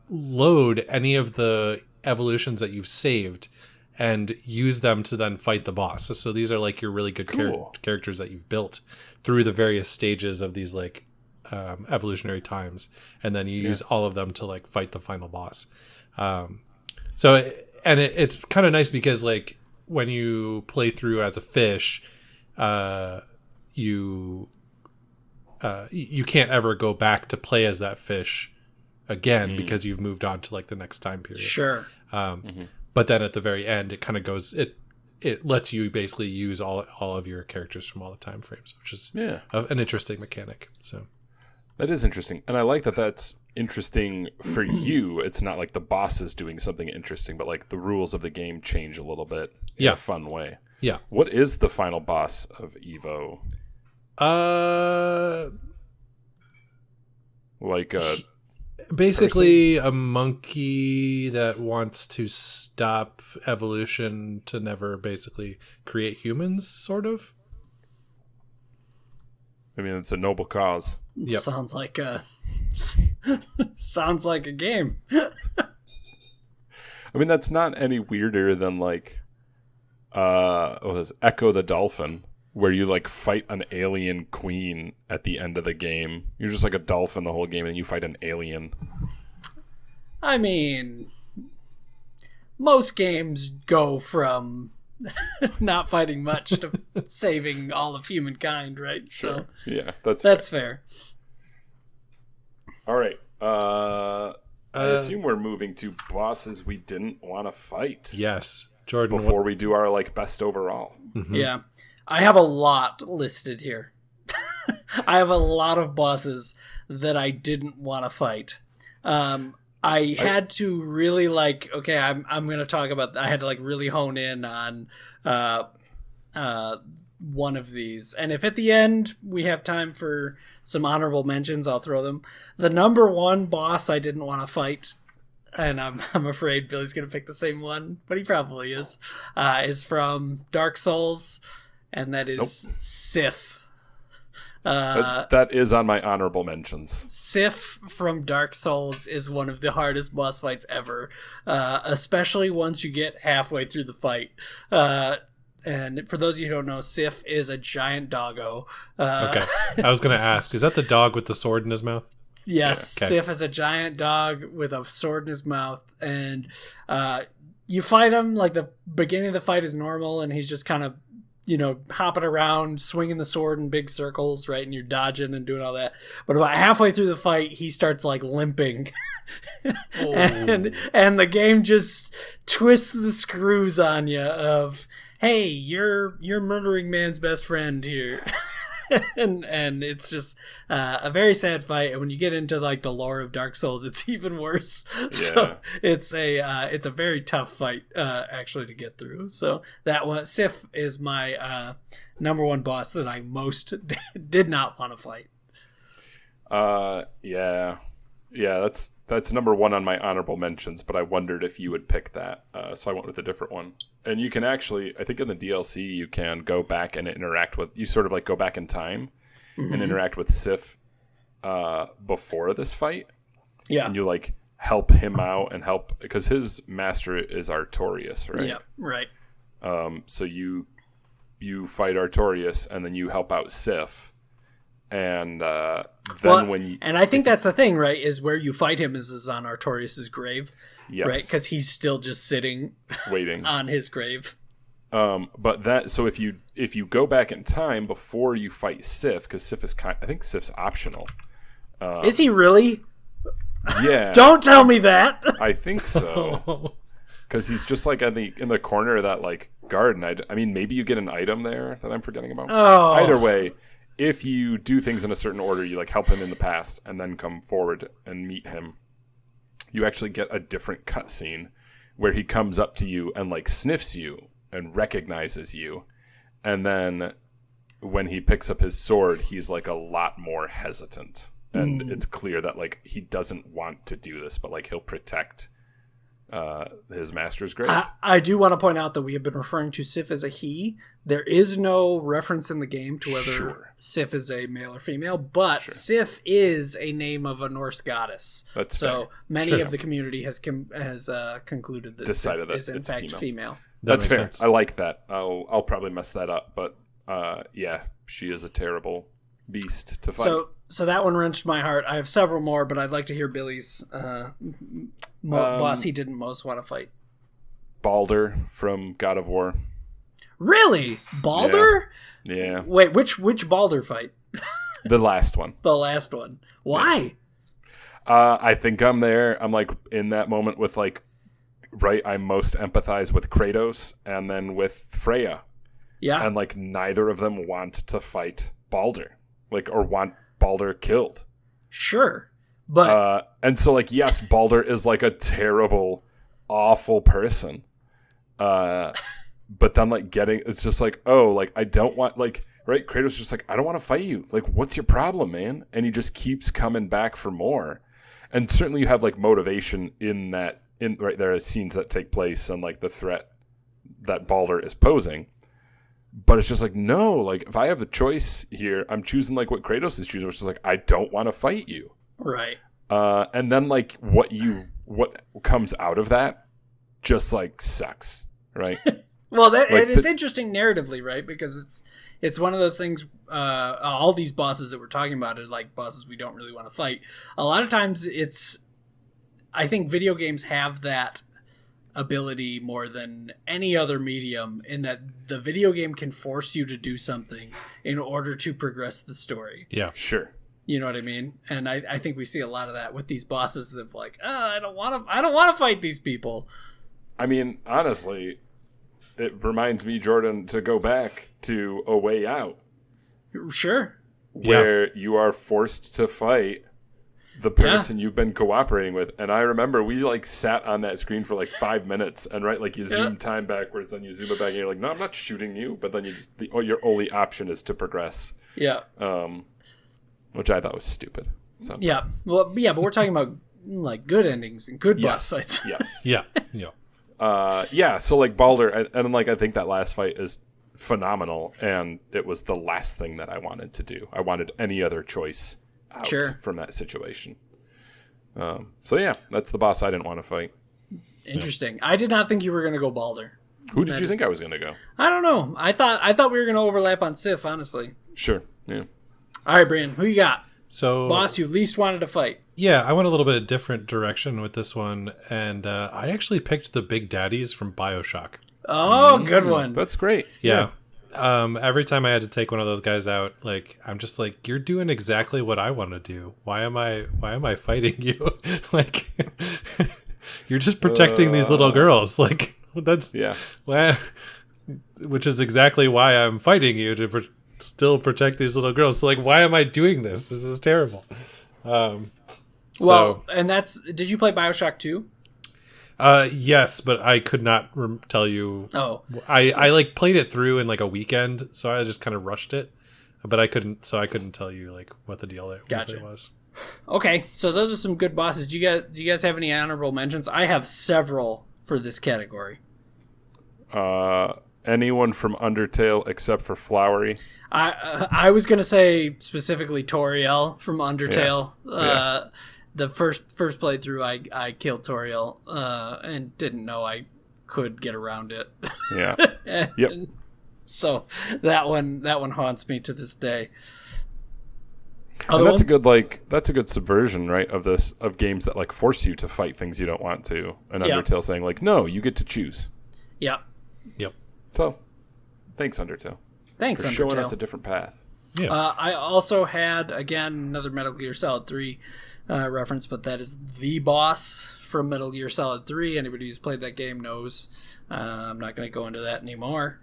load any of the evolutions that you've saved and use them to then fight the boss. So these are like your really good characters that you've built through the various stages of these like evolutionary times, and then you use all of them to like fight the final boss. It's kind of nice because like when you play through as a fish, you can't ever go back to play as that fish again because you've moved on to like the next time period. Sure. But then at the very end, it kind of goes. It lets you basically use all of your characters from all the time frames, which is an interesting mechanic. So that is interesting, and I like that. That's interesting for you. It's not like the boss is doing something interesting, but like the rules of the game change a little bit in a fun way. Yeah. What is the final boss of Evo? Like basically a monkey that wants to stop evolution to never basically create humans, sort of. I mean, it's a noble cause. Yep. Sounds like a game. I mean, that's not any weirder than like what was Echo the Dolphin, where you like fight an alien queen at the end of the game. You're just like a dolphin the whole game, and you fight an alien. I mean, most games go from not fighting much to saving all of humankind, right? Sure. So Yeah, that's fair. All right. I assume we're moving to bosses we didn't want to fight. Yes, Jordan. Before we do our like best overall. Mm-hmm. Yeah, I have a lot listed here. I have a lot of bosses that I didn't want to fight. I had to really like. Okay, I'm going to talk about. I had to like really hone in on one of these, and if at the end we have time for some honorable mentions, I'll throw them. The number one boss I didn't want to fight, and I'm afraid Billy's going to pick the same one, but he probably is from Dark Souls, and that is Sif. That is on my honorable mentions. Sif from Dark Souls is one of the hardest boss fights ever, especially once you get halfway through the fight. And for those of you who don't know, Sif is a giant doggo. Okay. I was going to ask, is that the dog with the sword in his mouth? Yes, Yeah, okay. Sif is a giant dog with a sword in his mouth, and you fight him, like the beginning of the fight is normal, and he's just kind of, hopping around, swinging the sword in big circles, right, and you're dodging and doing all that. But about halfway through the fight, he starts, like, limping, and the game just twists the screws on you of, hey, you're murdering man's best friend here. and it's just a very sad fight, and when you get into like the lore of Dark Souls, it's even worse. So it's a very tough fight actually to get through. So that one, Sif, is my number one boss that I most did not want to fight. That's number one on my honorable mentions, but I wondered if you would pick that, so I went with a different one. And you can actually, I think in the DLC, you can go back and interact with, you sort of like go back in time and interact with Sif before this fight. Yeah. And you like help him out and help, because his master is Artorias, right? Yeah, right. So you fight Artorias, and then you help out Sif. And and I think that's the thing, right? Is where you fight him is on Artorias' grave, yes, right? Because he's still just sitting, waiting on his grave. But that, so if you go back in time before you fight Sif, because Sif is I think Sif's optional. Is he really? Yeah. Don't tell me that. I think so. Because he's just like in the corner of that like garden. I mean, maybe you get an item there that I'm forgetting about. Oh. Either way. if you do things in a certain order, you like help him in the past and then come forward and meet him, you actually get a different cutscene where he comes up to you and like sniffs you and recognizes you. And then when he picks up his sword, he's like a lot more hesitant. And it's clear that like he doesn't want to do this, but like he'll protect his master's grave. I do want to point out that we have been referring to Sif as a he. There is no reference in the game to whether Sif is a male or female, but Sif is a name of a Norse goddess. That's so fair. many of the community has concluded that Decided Sif that is in it's fact female. That's fair. Sense. I like that. I'll probably mess that up, but yeah, she is a terrible beast to fight. So that one wrenched my heart. I have several more, but I'd like to hear Billy's boss he didn't most want to fight. Balder from God of War. Really? Balder? Yeah. Wait, which Balder fight? The last one. The last one. Why? I think I'm there. I'm like in that moment with like, right, I most empathize with Kratos and then with Freya. Yeah. And like neither of them want to fight Balder. Like, or want Balder killed. Sure. But and so like, yes, Balder is like a terrible, awful person. But then like it's just like, oh, like I don't want, like, right, Kratos is just like, I don't want to fight you. Like, what's your problem, man? And he just keeps coming back for more. And certainly you have like motivation in that, right, there are scenes that take place and like the threat that Balder is posing. But it's just like, no, like if I have the choice here, I'm choosing like what Kratos is choosing, which is like, I don't want to fight you. right. And then like what comes out of that just like sucks, right? Well, Like, it's interesting narratively, right? Because it's one of those things. All these bosses that we're talking about are like bosses we don't really want to fight. A lot of times, I think video games have that ability more than any other medium, in that the video game can force you to do something in order to progress the story. Yeah. Sure. You know what I mean? And I think we see a lot of that with these bosses that like, I don't want to fight these people. I mean, honestly, it reminds me, Jordan, to go back to A Way Out, Sure. where you are forced to fight the person you've been cooperating with. And I remember we like sat on that screen for like 5 minutes, and right, like you zoom time backwards, then you zoom it back, and you're like, no, I'm not shooting you. But then you just your only option is to progress. Yeah. Which I thought was stupid. So Yeah. Well, yeah, but we're talking about like good endings and good boss fights. yes, Yeah. Yeah. yeah. So like Balder, and like I think that last fight is phenomenal, and it was the last thing that I wanted to do. I wanted any other choice out from that situation. So yeah, that's the boss I didn't want to fight. Interesting. I did not think you were going to go Balder. Who did you think I was going to go? I don't know. I thought we were going to overlap on Sif, honestly. Sure. Yeah. All right, Brean, who you got? So Boss you least wanted to fight. yeah, I went a little bit of different direction with this one, and I actually picked the Big Daddies from Bioshock. Oh, good one. That's great. Yeah. Every time I had to take one of those guys out, like I'm just like, you're doing exactly what I want to do. Why am I fighting you? Like you're just protecting these little girls. Like that's which is exactly why I'm fighting you, to still protect these little girls. So like, why am I doing this? This is terrible. Well, and did you play Bioshock 2? Yes, but I could not tell you. Oh, I like played it through in like a weekend, so I just kind of rushed it. But I couldn't tell you like what the deal it was. Okay, so those are some good bosses. Do you guys have any honorable mentions? I have several for this category. Anyone from Undertale except for Flowery. I was gonna say specifically Toriel from Undertale. The first playthrough, I killed Toriel and didn't know I could get around it. Yeah. Yep. So that one haunts me to this day. And that's a good subversion, right, of games that like force you to fight things you don't want to. And Undertale saying like, no, you get to choose. Yeah. Yep. So, thanks Undertale. Thanks for Undertale. showing us a different path. Yeah. I also had again another Metal Gear Solid 3 reference, but that is the boss from Metal Gear Solid 3. Anybody who's played that game knows. I'm not going to go into that anymore.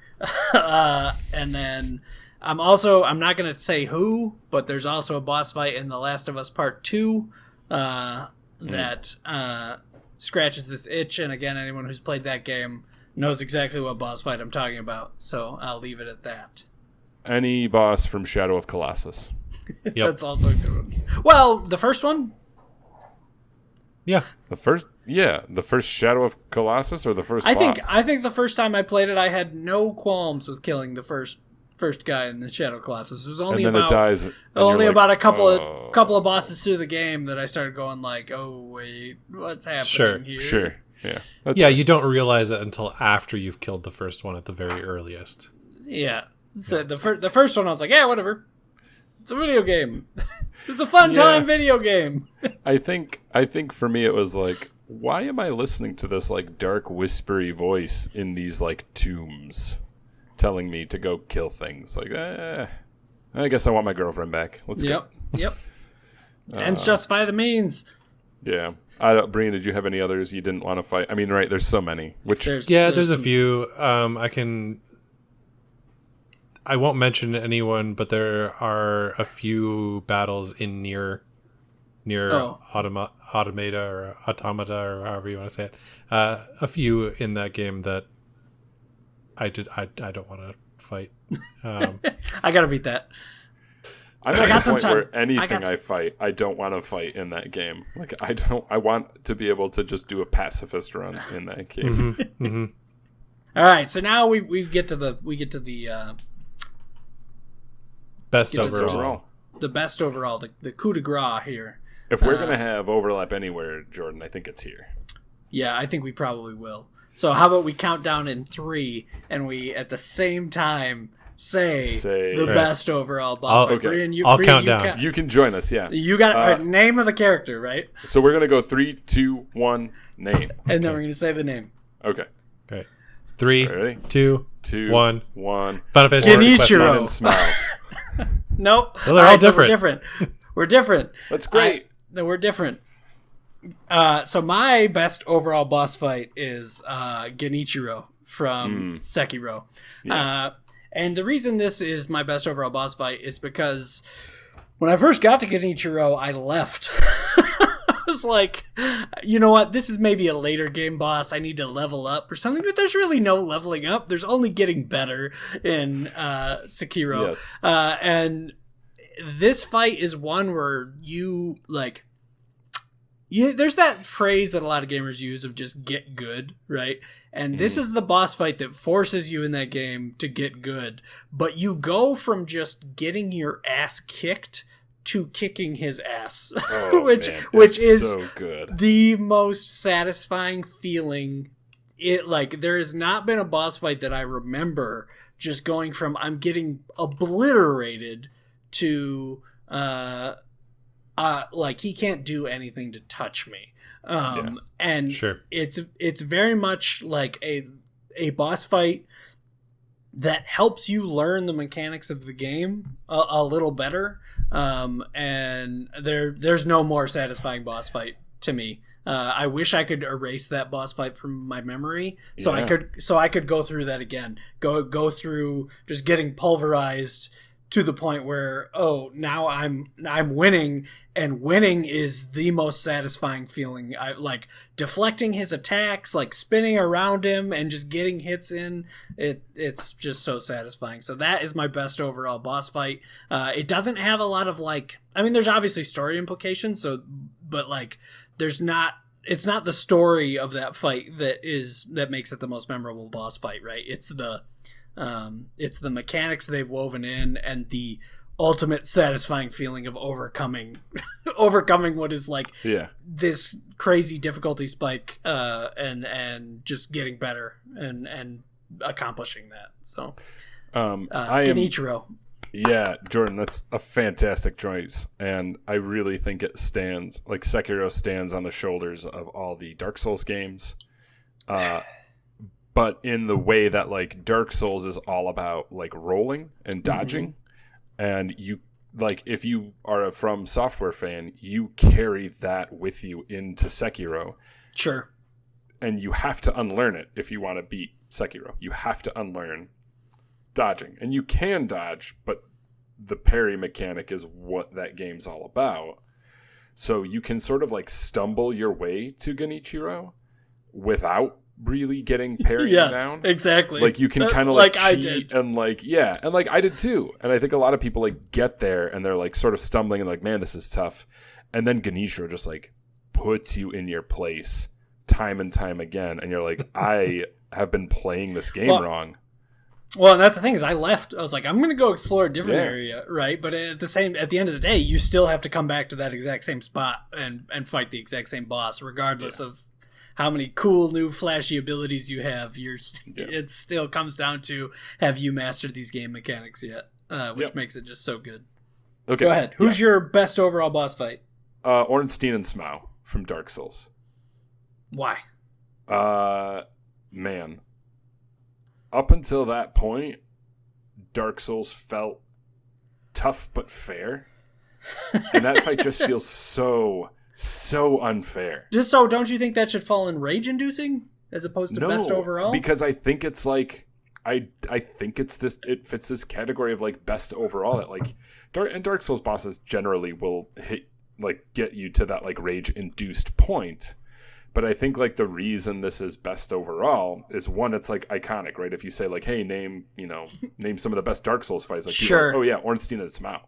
And then I'm not going to say who, but there's also a boss fight in The Last of Us Part 2 that scratches this itch. And again, anyone who's played that game knows exactly what boss fight I'm talking about. So I'll leave it at that. Any boss from Shadow of Colossus. Yep. That's also a good one. Well, the first one? Yeah. The first Shadow of Colossus or the first boss? I think the first time I played it, I had no qualms with killing the first guy in the Shadow Colossus. It was only about a couple of bosses through the game that I started going like, oh wait, what's happening here? Sure. Yeah. You don't realize it until after you've killed the first one at the very earliest. Yeah. So the first one I was like, yeah, whatever. It's a video game. It's a fun time video game. I think for me it was like, why am I listening to this like dark whispery voice in these like tombs telling me to go kill things? Like, I guess I want my girlfriend back. Let's go. Yep. Ends justify the means. Yeah. Brean, did you have any others you didn't want to fight? I mean, right, there's so many. There's a few. I won't mention anyone, but there are a few battles in near automata or however you want to say it. A few in that game that I don't want to fight. I gotta beat that. I'm at the point where anything I fight, I don't want to fight in that game. Like I want to be able to just do a pacifist run in that game. Mm-hmm, mm-hmm. All right, so now we get to the best overall. The best overall, the coup de grace here. If we're going to have overlap anywhere, Jordan, I think it's here. Yeah, I think we probably will. So how about we count down in 3, and we, at the same time, say the best overall boss fight. Okay. I'll count down. You can join us, yeah. You got name of the character, right? So we're going to go 3, 2, 1, name. And then we're going to say the name. Okay. 3, 2, 1. Final Fantasy Genichiro. And smile. Nope. Well, they're all different. So we're different. That's great. We're different. So my best overall boss fight is Genichiro from Sekiro. Yeah. And the reason this is my best overall boss fight is because when I first got to Genichiro, I left. I was like, you know what? This is maybe a later game boss. I need to level up or something. But there's really no leveling up. There's only getting better in Sekiro. Yes. And this fight is one where you, like... there's that phrase that a lot of gamers use of just get good, right? And this is the boss fight that forces you in that game to get good. But you go from just getting your ass kicked to kicking his ass, which is so good. The most satisfying feeling. There has not been a boss fight that I remember just going from I'm getting obliterated to he can't do anything to touch me. And sure. It's very much like a boss fight that helps you learn the mechanics of the game a little better. And there's no more satisfying boss fight to me. I wish I could erase that boss fight from my memory so I could go through that again. Go through just getting pulverized to the point where, now I'm winning, and winning is the most satisfying feeling. I like deflecting his attacks, like spinning around him and just getting hits in. It's just so satisfying. So that is my best overall boss fight. It doesn't have a lot of there's obviously story implications, but it's not the story of that fight that makes it the most memorable boss fight, right? It's the mechanics they've woven in and the ultimate satisfying feeling of overcoming what is this crazy difficulty spike and just getting better and accomplishing that. So Genichiro. Yeah, Jordan, that's a fantastic choice, and I really think it stands Sekiro stands on the shoulders of all the Dark Souls games. But in the way that Dark Souls is all about rolling and dodging, and you if you are a From Software fan, you carry that with you into Sekiro. Sure. And you have to unlearn it if you want to beat Sekiro. You have to unlearn dodging. And you can dodge, but the parry mechanic is what that game's all about. So you can sort of like stumble your way to Genichiro without really getting parried down. Exactly. Like you can kind of like cheat I did. and like and like I did too. And I think a lot of people like get there and they're like sort of stumbling and like, man, this is tough. And then Genichiro just like puts you in your place time and time again, and you're like, I have been playing this game wrong. Well, and that's the thing is I left. I was like, I'm going to go explore a different area, right? But at the end of the day, you still have to come back to that exact same spot and fight the exact same boss, regardless of how many cool new flashy abilities you have. It still comes down to, have you mastered these game mechanics yet? Which makes it just so good. Okay, go ahead. Who's your best overall boss fight? Ornstein and Smough from Dark Souls. Why? Man. Up until that point, Dark Souls felt tough but fair. And that fight just feels so unfair. Just so, don't you think that should fall in rage-inducing as opposed to best overall? Because I think it's like, I think it's this, it fits this category of like best overall. That like, Dark Souls bosses generally will get you to that like rage-induced point. But I think like the reason this is best overall is, one, it's like iconic, right? If you say like, hey, name some of the best Dark Souls fights, like sure, like, oh yeah, Ornstein and Smough,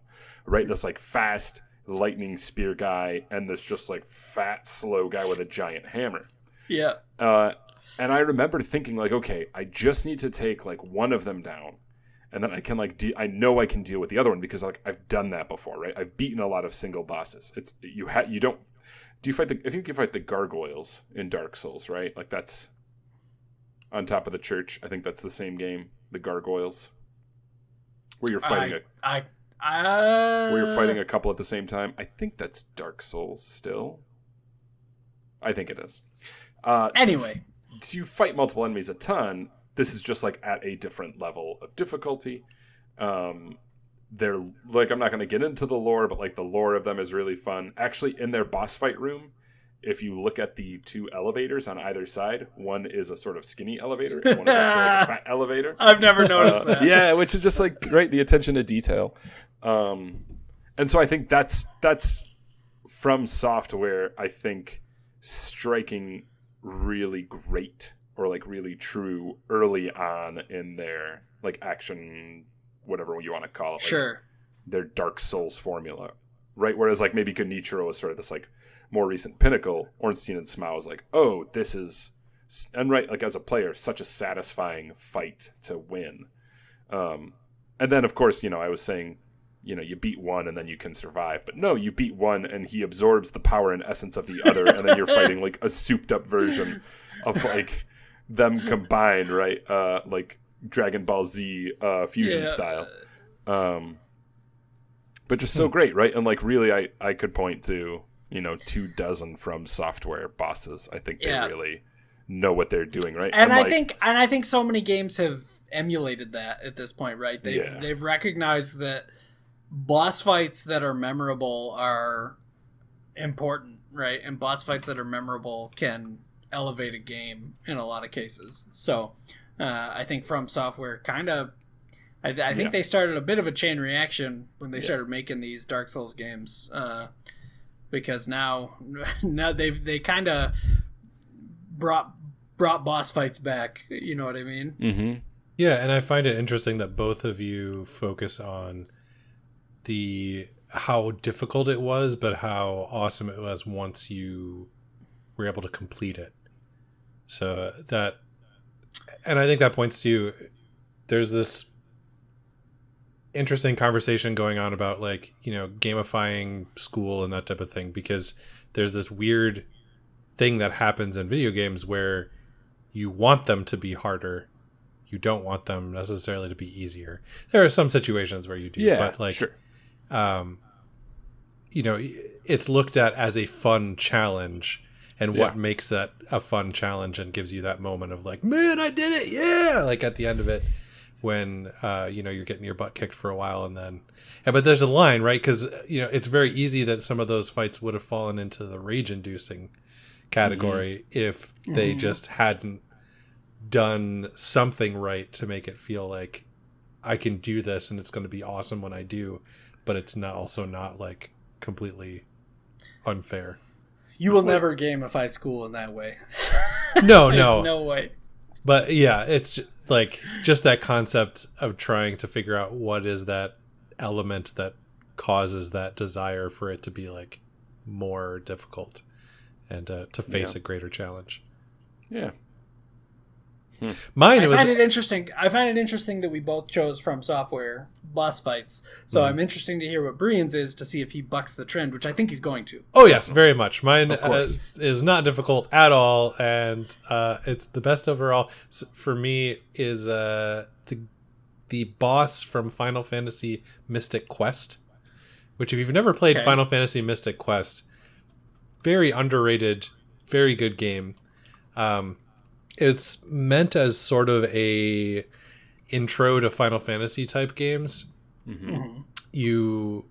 right? This like fast lightning spear guy and this just like fat slow guy with a giant hammer. Yeah. And I remember thinking like, okay, I just need to take like one of them down, and then I can like I know I can deal with the other one because like I've done that before, right? I've beaten a lot of single bosses. It's you don't. Do you fight I think you fight the gargoyles in Dark Souls, right? Like that's on top of the church. I think that's the same game, the gargoyles, where you're fighting where you're fighting a couple at the same time. I think that's Dark Souls still. I think it is. Anyway, so you fight multiple enemies a ton. This is just like at a different level of difficulty. They're like, I'm not going to get into the lore, but like the lore of them is really fun. Actually, in their boss fight room, if you look at the two elevators on either side, one is a sort of skinny elevator and one is actually like a fat elevator. I've never noticed that. Yeah, which is just like right, the attention to detail. And so I think that's From Software, I think, striking really great or like really true early on in their like action, whatever you want to call it, like sure, their Dark Souls formula, right? Whereas like maybe Genichiro is sort of this like more recent pinnacle. Ornstein and Smough is like, oh, this is, and right, like as a player, such a satisfying fight to win. And then of course, I was saying, you beat one and then you can survive, but no, you beat one and he absorbs the power and essence of the other, and then you're fighting like a souped up version of like them combined, right? Like Dragon Ball Z fusion style, but just so great, right? And like really, I could point to 24 From Software bosses. I think they really know what they're doing, right? And I think so many games have emulated that at this point, right? They've recognized that boss fights that are memorable are important, right? And boss fights that are memorable can elevate a game in a lot of cases. So. I think From Software kind of, I think they started a bit of a chain reaction when they started making these Dark Souls games, because now they kind of brought boss fights back. You know what I mean? Mm-hmm. Yeah, and I find it interesting that both of you focus on how difficult it was, but how awesome it was once you were able to complete it. So that. And I think that points to, there's this interesting conversation going on about like, gamifying school and that type of thing, because there's this weird thing that happens in video games where you want them to be harder. You don't want them necessarily to be easier. There are some situations where you do, but like, sure. It's looked at as a fun challenge. And what makes that a fun challenge and gives you that moment of like, man, I did it, yeah! Like at the end of it, when you're getting your butt kicked for a while, but there's a line, right? Because it's very easy that some of those fights would have fallen into the rage-inducing category if they just hadn't done something right to make it feel like I can do this and it's going to be awesome when I do, but it's not like completely unfair. You will never gamify school in that way. No, There's no way. But yeah, it's just that concept of trying to figure out what is that element that causes that desire for it to be like more difficult and to face a greater challenge. Yeah. I find it interesting that we both chose From Software boss fights. So I'm interested to hear what Brean's is to see if he bucks the trend, which I think he's going to. Oh yes, very much. Mine is not difficult at all, and it's the best overall. For me, is the boss from Final Fantasy Mystic Quest, which if you've never played Final Fantasy Mystic Quest, very underrated, very good game. Is meant as sort of a intro to Final Fantasy type games. Mm-hmm. You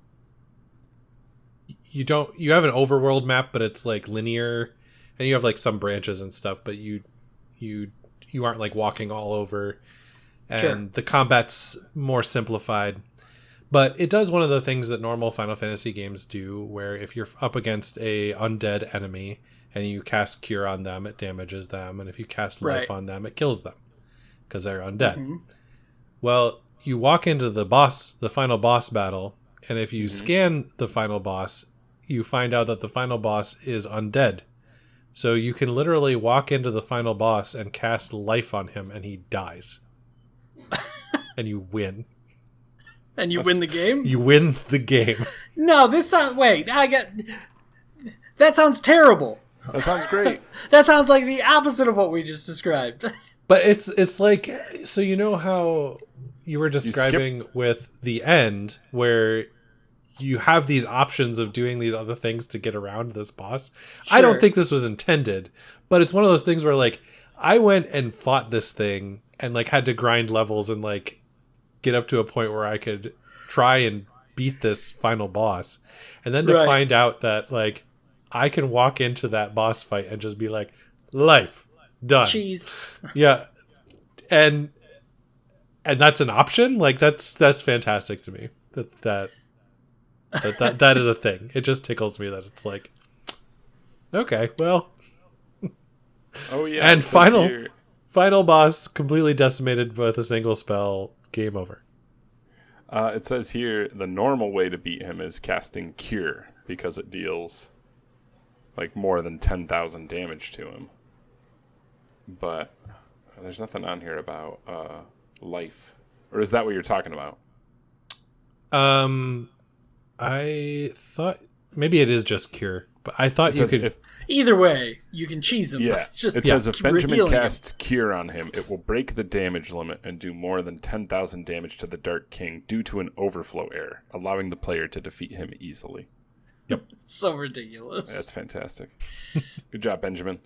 have an overworld map, but it's like linear, and you have like some branches and stuff, but you aren't like walking all over, and the combat's more simplified. But it does one of the things that normal Final Fantasy games do, where if you're up against a undead enemy and you cast Cure on them, it damages them. And if you cast Life on them, it kills them because they're undead. Mm-hmm. Well, you walk into the final boss battle, and if you scan the final boss, you find out that the final boss is undead. So you can literally walk into the final boss and cast Life on him, and he dies. And you win. And you win the game? You win the game. No, this sounds... Wait, that sounds terrible. That sounds great. That sounds like the opposite of what we just described. But it's like, so you know how you were describing with the end, where you have these options of doing these other things to get around this boss? Sure. I don't think this was intended, but it's one of those things where like, I went and fought this thing and like had to grind levels and like get up to a point where I could try and beat this final boss. And then to find out that like, I can walk into that boss fight and just be like, Life, done. Cheese. Yeah. And that's an option? Like that's fantastic to me. That is a thing. It just tickles me that it's like, okay, well. Oh yeah. And final boss completely decimated with a single spell, game over. It says here the normal way to beat him is casting Cure because it deals like more than 10,000 damage to him. But there's nothing on here about Life. Or is that what you're talking about? I thought maybe it is just Cure, but I thought you could. Either way, you can cheese him. Yeah, it says if Benjamin casts Cure on him, it will break the damage limit and do more than 10,000 damage to the Dark King due to an overflow error, allowing the player to defeat him easily. Yep. So ridiculous. That's fantastic. Good job, Benjamin.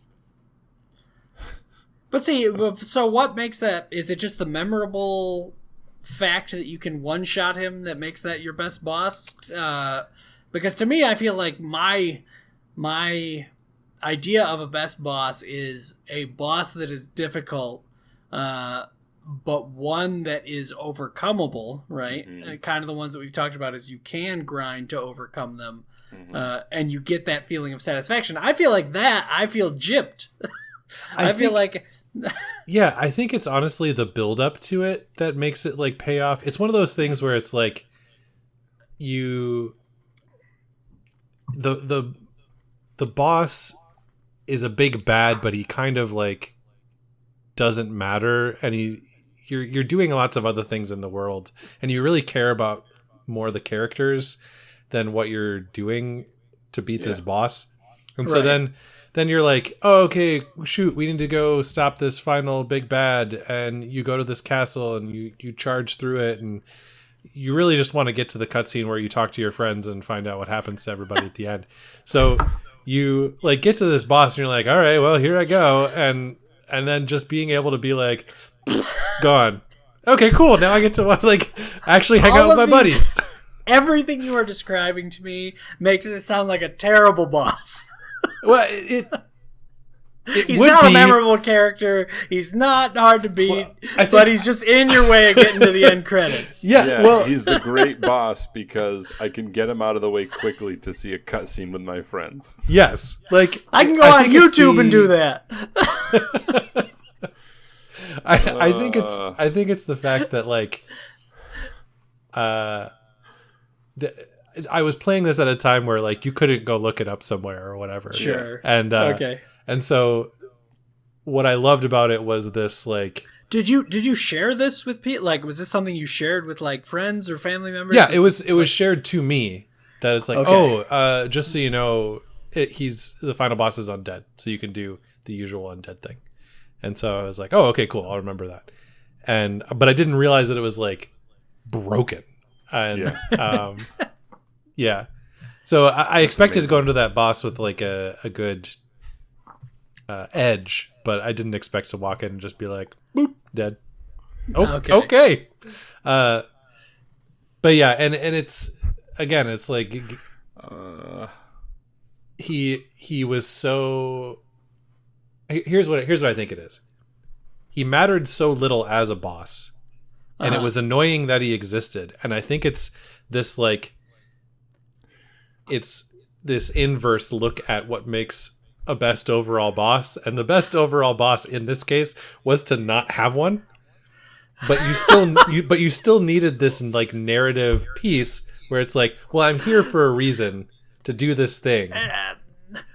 But see, so what makes that? Is it just the memorable fact that you can one-shot him that makes that your best boss? Because to me, I feel like my idea of a best boss is a boss that is difficult, but one that is overcomable, right? Mm-hmm. Kind of the ones that we've talked about is you can grind to overcome them, and you get that feeling of satisfaction. I feel like that. I feel gypped. I feel like... Yeah, I think it's honestly the build up to it that makes it like pay off. It's one of those things where it's like the boss is a big bad, but he kind of like doesn't matter, and you're doing lots of other things in the world, and you really care about more the characters than what you're doing to beat this boss. And so then you're like, oh, okay, shoot, we need to go stop this final big bad. And you go to this castle and you charge through it. And you really just want to get to the cutscene where you talk to your friends and find out what happens to everybody at the end. So you like get to this boss and you're like, all right, well, here I go. And then just being able to be like, gone. Okay, cool. Now I get to like actually hang out with my buddies. Everything you are describing to me makes it sound like a terrible boss. Well, He's not a memorable character. He's not hard to beat, but he's just in your way of getting to the end credits. Yeah, well, he's the great boss because I can get him out of the way quickly to see a cutscene with my friends. Yes, like I can go on YouTube and do that. I think it's the fact that like, I was playing this at a time where like you couldn't go look it up somewhere or whatever. Sure. And okay. And so, what I loved about it was this like. Did you share this with Pete? Like, was this something you shared with like friends or family members? Yeah, it was shared to me that it's like, just so you know, he's the final boss is undead, so you can do the usual undead thing. And so I was like, oh, okay, cool, I'll remember that. But I didn't realize that it was like broken. And yeah. So I expected to go into that boss with like a good edge, but I didn't expect to walk in and just be like, boop, dead. Oh, okay. But yeah, and it's again, it's like he was so. Here's what I think it is. He mattered so little as a boss, and it was annoying that he existed. And I think it's this like, it's this inverse look at what makes a best overall boss, and the best overall boss in this case was to not have one. But you still needed this like narrative piece where it's like, well, I'm here for a reason to do this thing.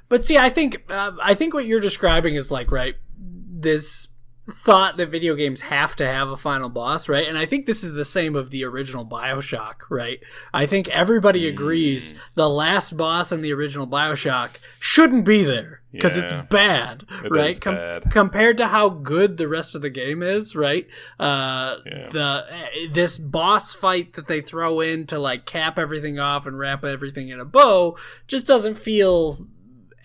But see, I think what you're describing is like, right, this thought that video games have to have a final boss, right? And I think this is the same of the original Bioshock, right? I think everybody agrees the last boss in the original Bioshock shouldn't be there because it's bad, right? Compared to how good the rest of the game is, right? This boss fight that they throw in to like cap everything off and wrap everything in a bow just doesn't feel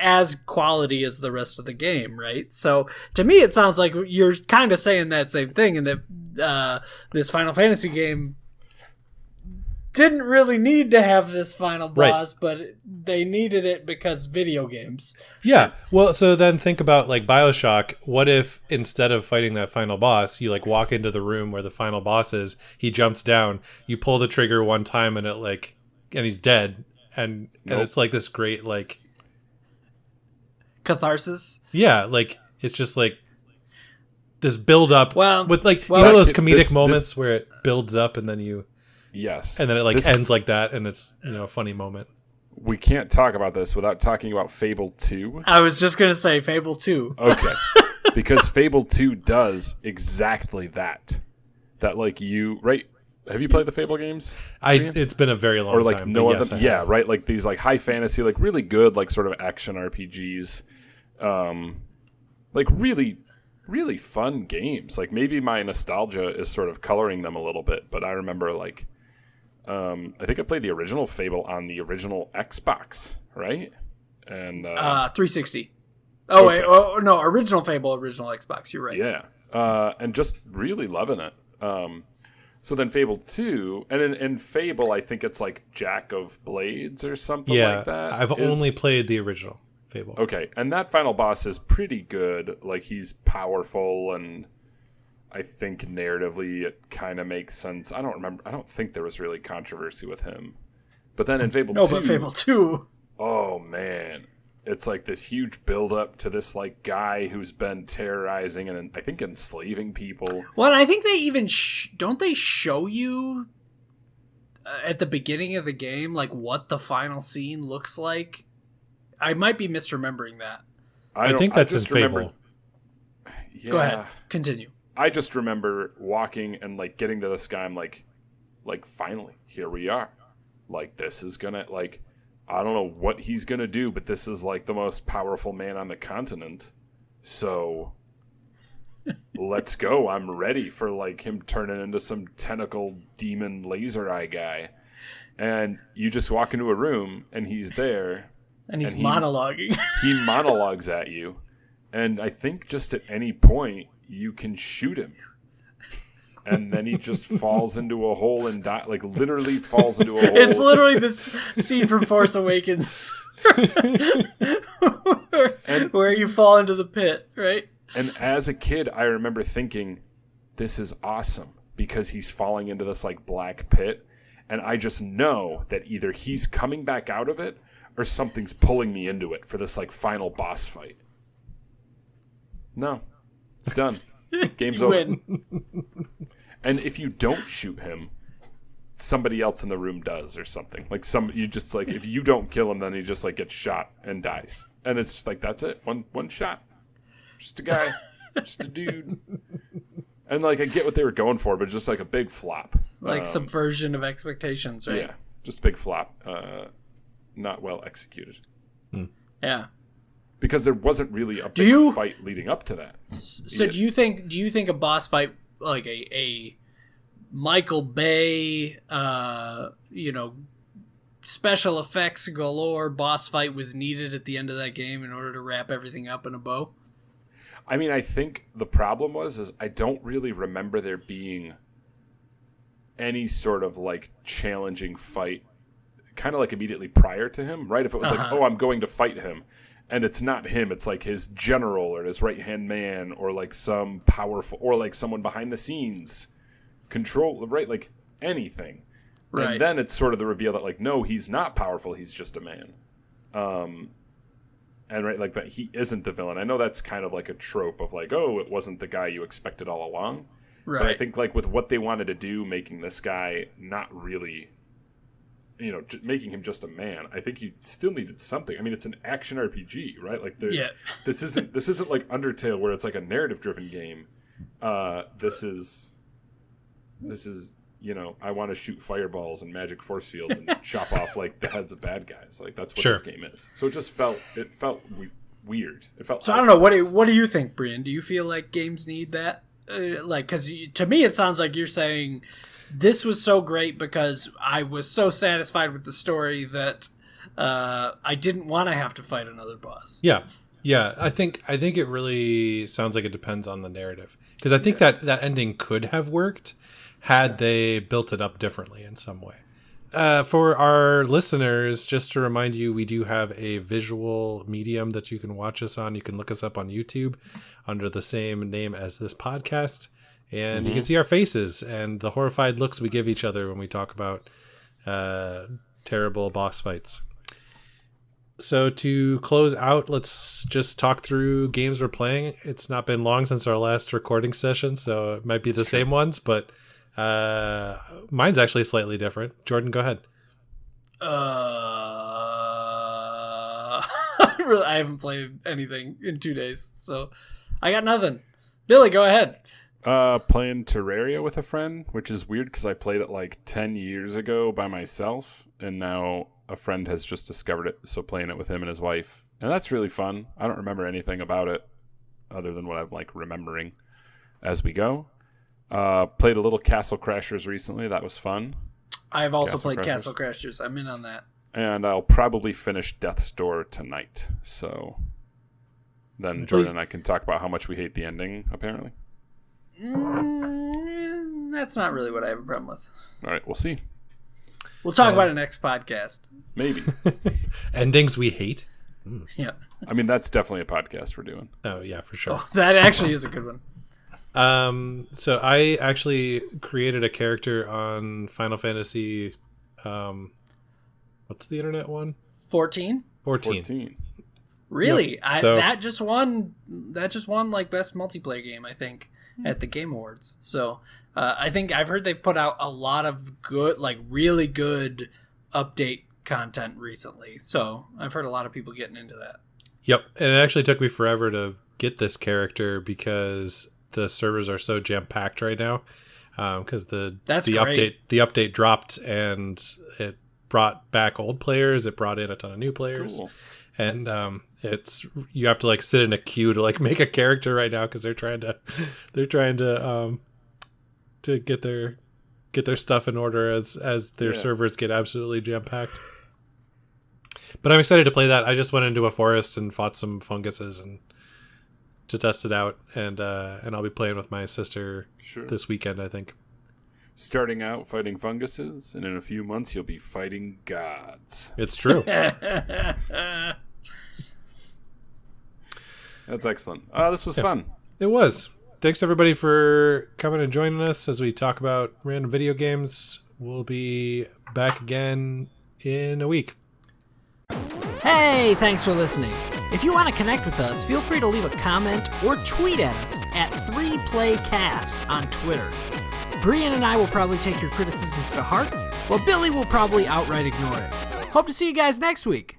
as quality as the rest of the game, right? So to me it sounds like you're kind of saying that same thing, and that this Final Fantasy game didn't really need to have this final boss, but they needed it because video games. Yeah. Well, so then think about like Bioshock. What if instead of fighting that final boss, you like walk into the room where the final boss is, he jumps down, you pull the trigger one time and and he's dead, and it's like this great like catharsis. Yeah, like it's just like this build up with like you know those comedic moments where it builds up and then and then it like ends like that, and it's a funny moment. We can't talk about this without talking about Fable 2. I was just gonna say Fable 2. Okay. Because Fable 2 does exactly that. That like have you played the Fable games? It's been a very long time. Or like time, no other, yeah, right. Like these like high fantasy, like really good, like sort of action RPGs, like really, really fun games. Like maybe my nostalgia is sort of coloring them a little bit, but I remember like, I think I played the original Fable on the original Xbox, right? And 360. Oh okay. Wait, no, original Fable, original Xbox. You're right. Yeah, and just really loving it. So then Fable 2, and in Fable, I think it's like Jack of Blades or something like that. I've only played the original Fable. Okay, and that final boss is pretty good. Like, he's powerful, and I think narratively it kind of makes sense. I don't think there was really controversy with him. But then in Fable 2... No, but Fable 2... Oh, man. It's like this huge build-up to this like guy who's been terrorizing and I think enslaving people. Well, I think they even don't they show you at the beginning of the game like what the final scene looks like? I might be misremembering that. I think that's in Fable. Go ahead, continue. I just remember walking and like getting to this guy. I'm like finally, here we are. Like this is gonna like. I don't know what he's going to do, but this is like the most powerful man on the continent. So let's go. I'm ready for like him turning into some tentacle demon laser eye guy. And you just walk into a room and he's there. And he's monologuing. He monologues at you. And I think just at any point you can shoot him. and then he just falls into a hole and like literally falls into a hole. It's literally this scene from Force Awakens where you fall into the pit, right? And as a kid, I remember thinking, this is awesome, because he's falling into this like black pit, and I just know that either he's coming back out of it or something's pulling me into it for this like final boss fight. No, it's done. Game's over. Win. And if you don't shoot him, somebody else in the room does or something. Like you just like, if you don't kill him, then he just like gets shot and dies. And it's just like, that's it. One shot. Just a guy. Just a dude. And like, I get what they were going for, but just like a big flop. Like subversion of expectations, right? Yeah. Just a big flop. Not well executed. Yeah. Because there wasn't really a big fight leading up to that. So do you think a boss fight, like a Michael Bay, special effects galore boss fight was needed at the end of that game in order to wrap everything up in a bow? I mean, I think the problem is I don't really remember there being any sort of like challenging fight kind of like immediately prior to him, right? If it was like, oh, I'm going to fight him, and it's not him, it's like his general or his right-hand man or like some powerful, or like someone behind the scenes control, right? Like anything. Right. And then it's sort of the reveal that like, no, he's not powerful, he's just a man. And right, like that he isn't the villain. I know that's kind of like a trope of like, oh, it wasn't the guy you expected all along. Right. But I think like with what they wanted to do, making this guy not really, making him just a man, I think you still needed something. I mean, it's an action RPG, right? Like, this isn't like Undertale where it's like a narrative-driven game. This is, I want to shoot fireballs and magic force fields and chop off like the heads of bad guys. Like that's what this game is. So it just felt weird. It felt. So I don't know. What do you think, Brean? Do you feel like games need that? Because to me, it sounds like you're saying this was so great because I was so satisfied with the story that I didn't want to have to fight another boss. Yeah. I think it really sounds like it depends on the narrative, because I think that ending could have worked had they built it up differently in some way. For our listeners, just to remind you, we do have a visual medium that you can watch us on. You can look us up on YouTube under the same name as this podcast, and you can see our faces and the horrified looks we give each other when we talk about terrible boss fights. So to close out, let's just talk through games we're playing. It's not been long since our last recording session, so it might be the same ones, but mine's actually slightly different. Jordan, go ahead. I haven't played anything in 2 days, so I got nothing. Billy, go ahead. Playing Terraria with a friend, which is weird because I played it like 10 years ago by myself, and now a friend has just discovered it, so playing it with him and his wife, and that's really fun. I don't remember anything about it other than what I'm like remembering as we go. Played a little Castle Crashers recently. That was fun. I've also played Castle Crashers. I'm in on that. And I'll probably finish Death's Door tonight. So then Jordan and I can talk about how much we hate the ending, apparently. That's not really what I have a problem with. All right, we'll see. We'll talk about it next podcast. Maybe. Endings we hate? Yeah. I mean, that's definitely a podcast we're doing. Oh, yeah, for sure. Oh, that actually is a good one. So I actually created a character on Final Fantasy, what's the internet one? 14. Really? Yep. That just won like best multiplayer game, I think, at the Game Awards. So I think I've heard they've put out a lot of good, like really good update content recently. So I've heard a lot of people getting into that. Yep. And it actually took me forever to get this character because the servers are so jam-packed right now. Because the update dropped and it brought back old players. It brought in a ton of new players. Cool. And you have to like sit in a queue to like make a character right now because they're trying to get their stuff in order as their servers get absolutely jam-packed. But I'm excited to play that. I just went into a forest and fought some funguses and to test it out, and I'll be playing with my sister this weekend, I think. Starting out fighting funguses, and in a few months you'll be fighting gods. It's true. That's excellent. This was fun. It was. Thanks everybody for coming and joining us as we talk about random video games. We'll be back again in a week. Hey, thanks for listening. If you want to connect with us, feel free to leave a comment or tweet at us at 3playcast on Twitter. Brean and I will probably take your criticisms to heart, while Billy will probably outright ignore it. Hope to see you guys next week.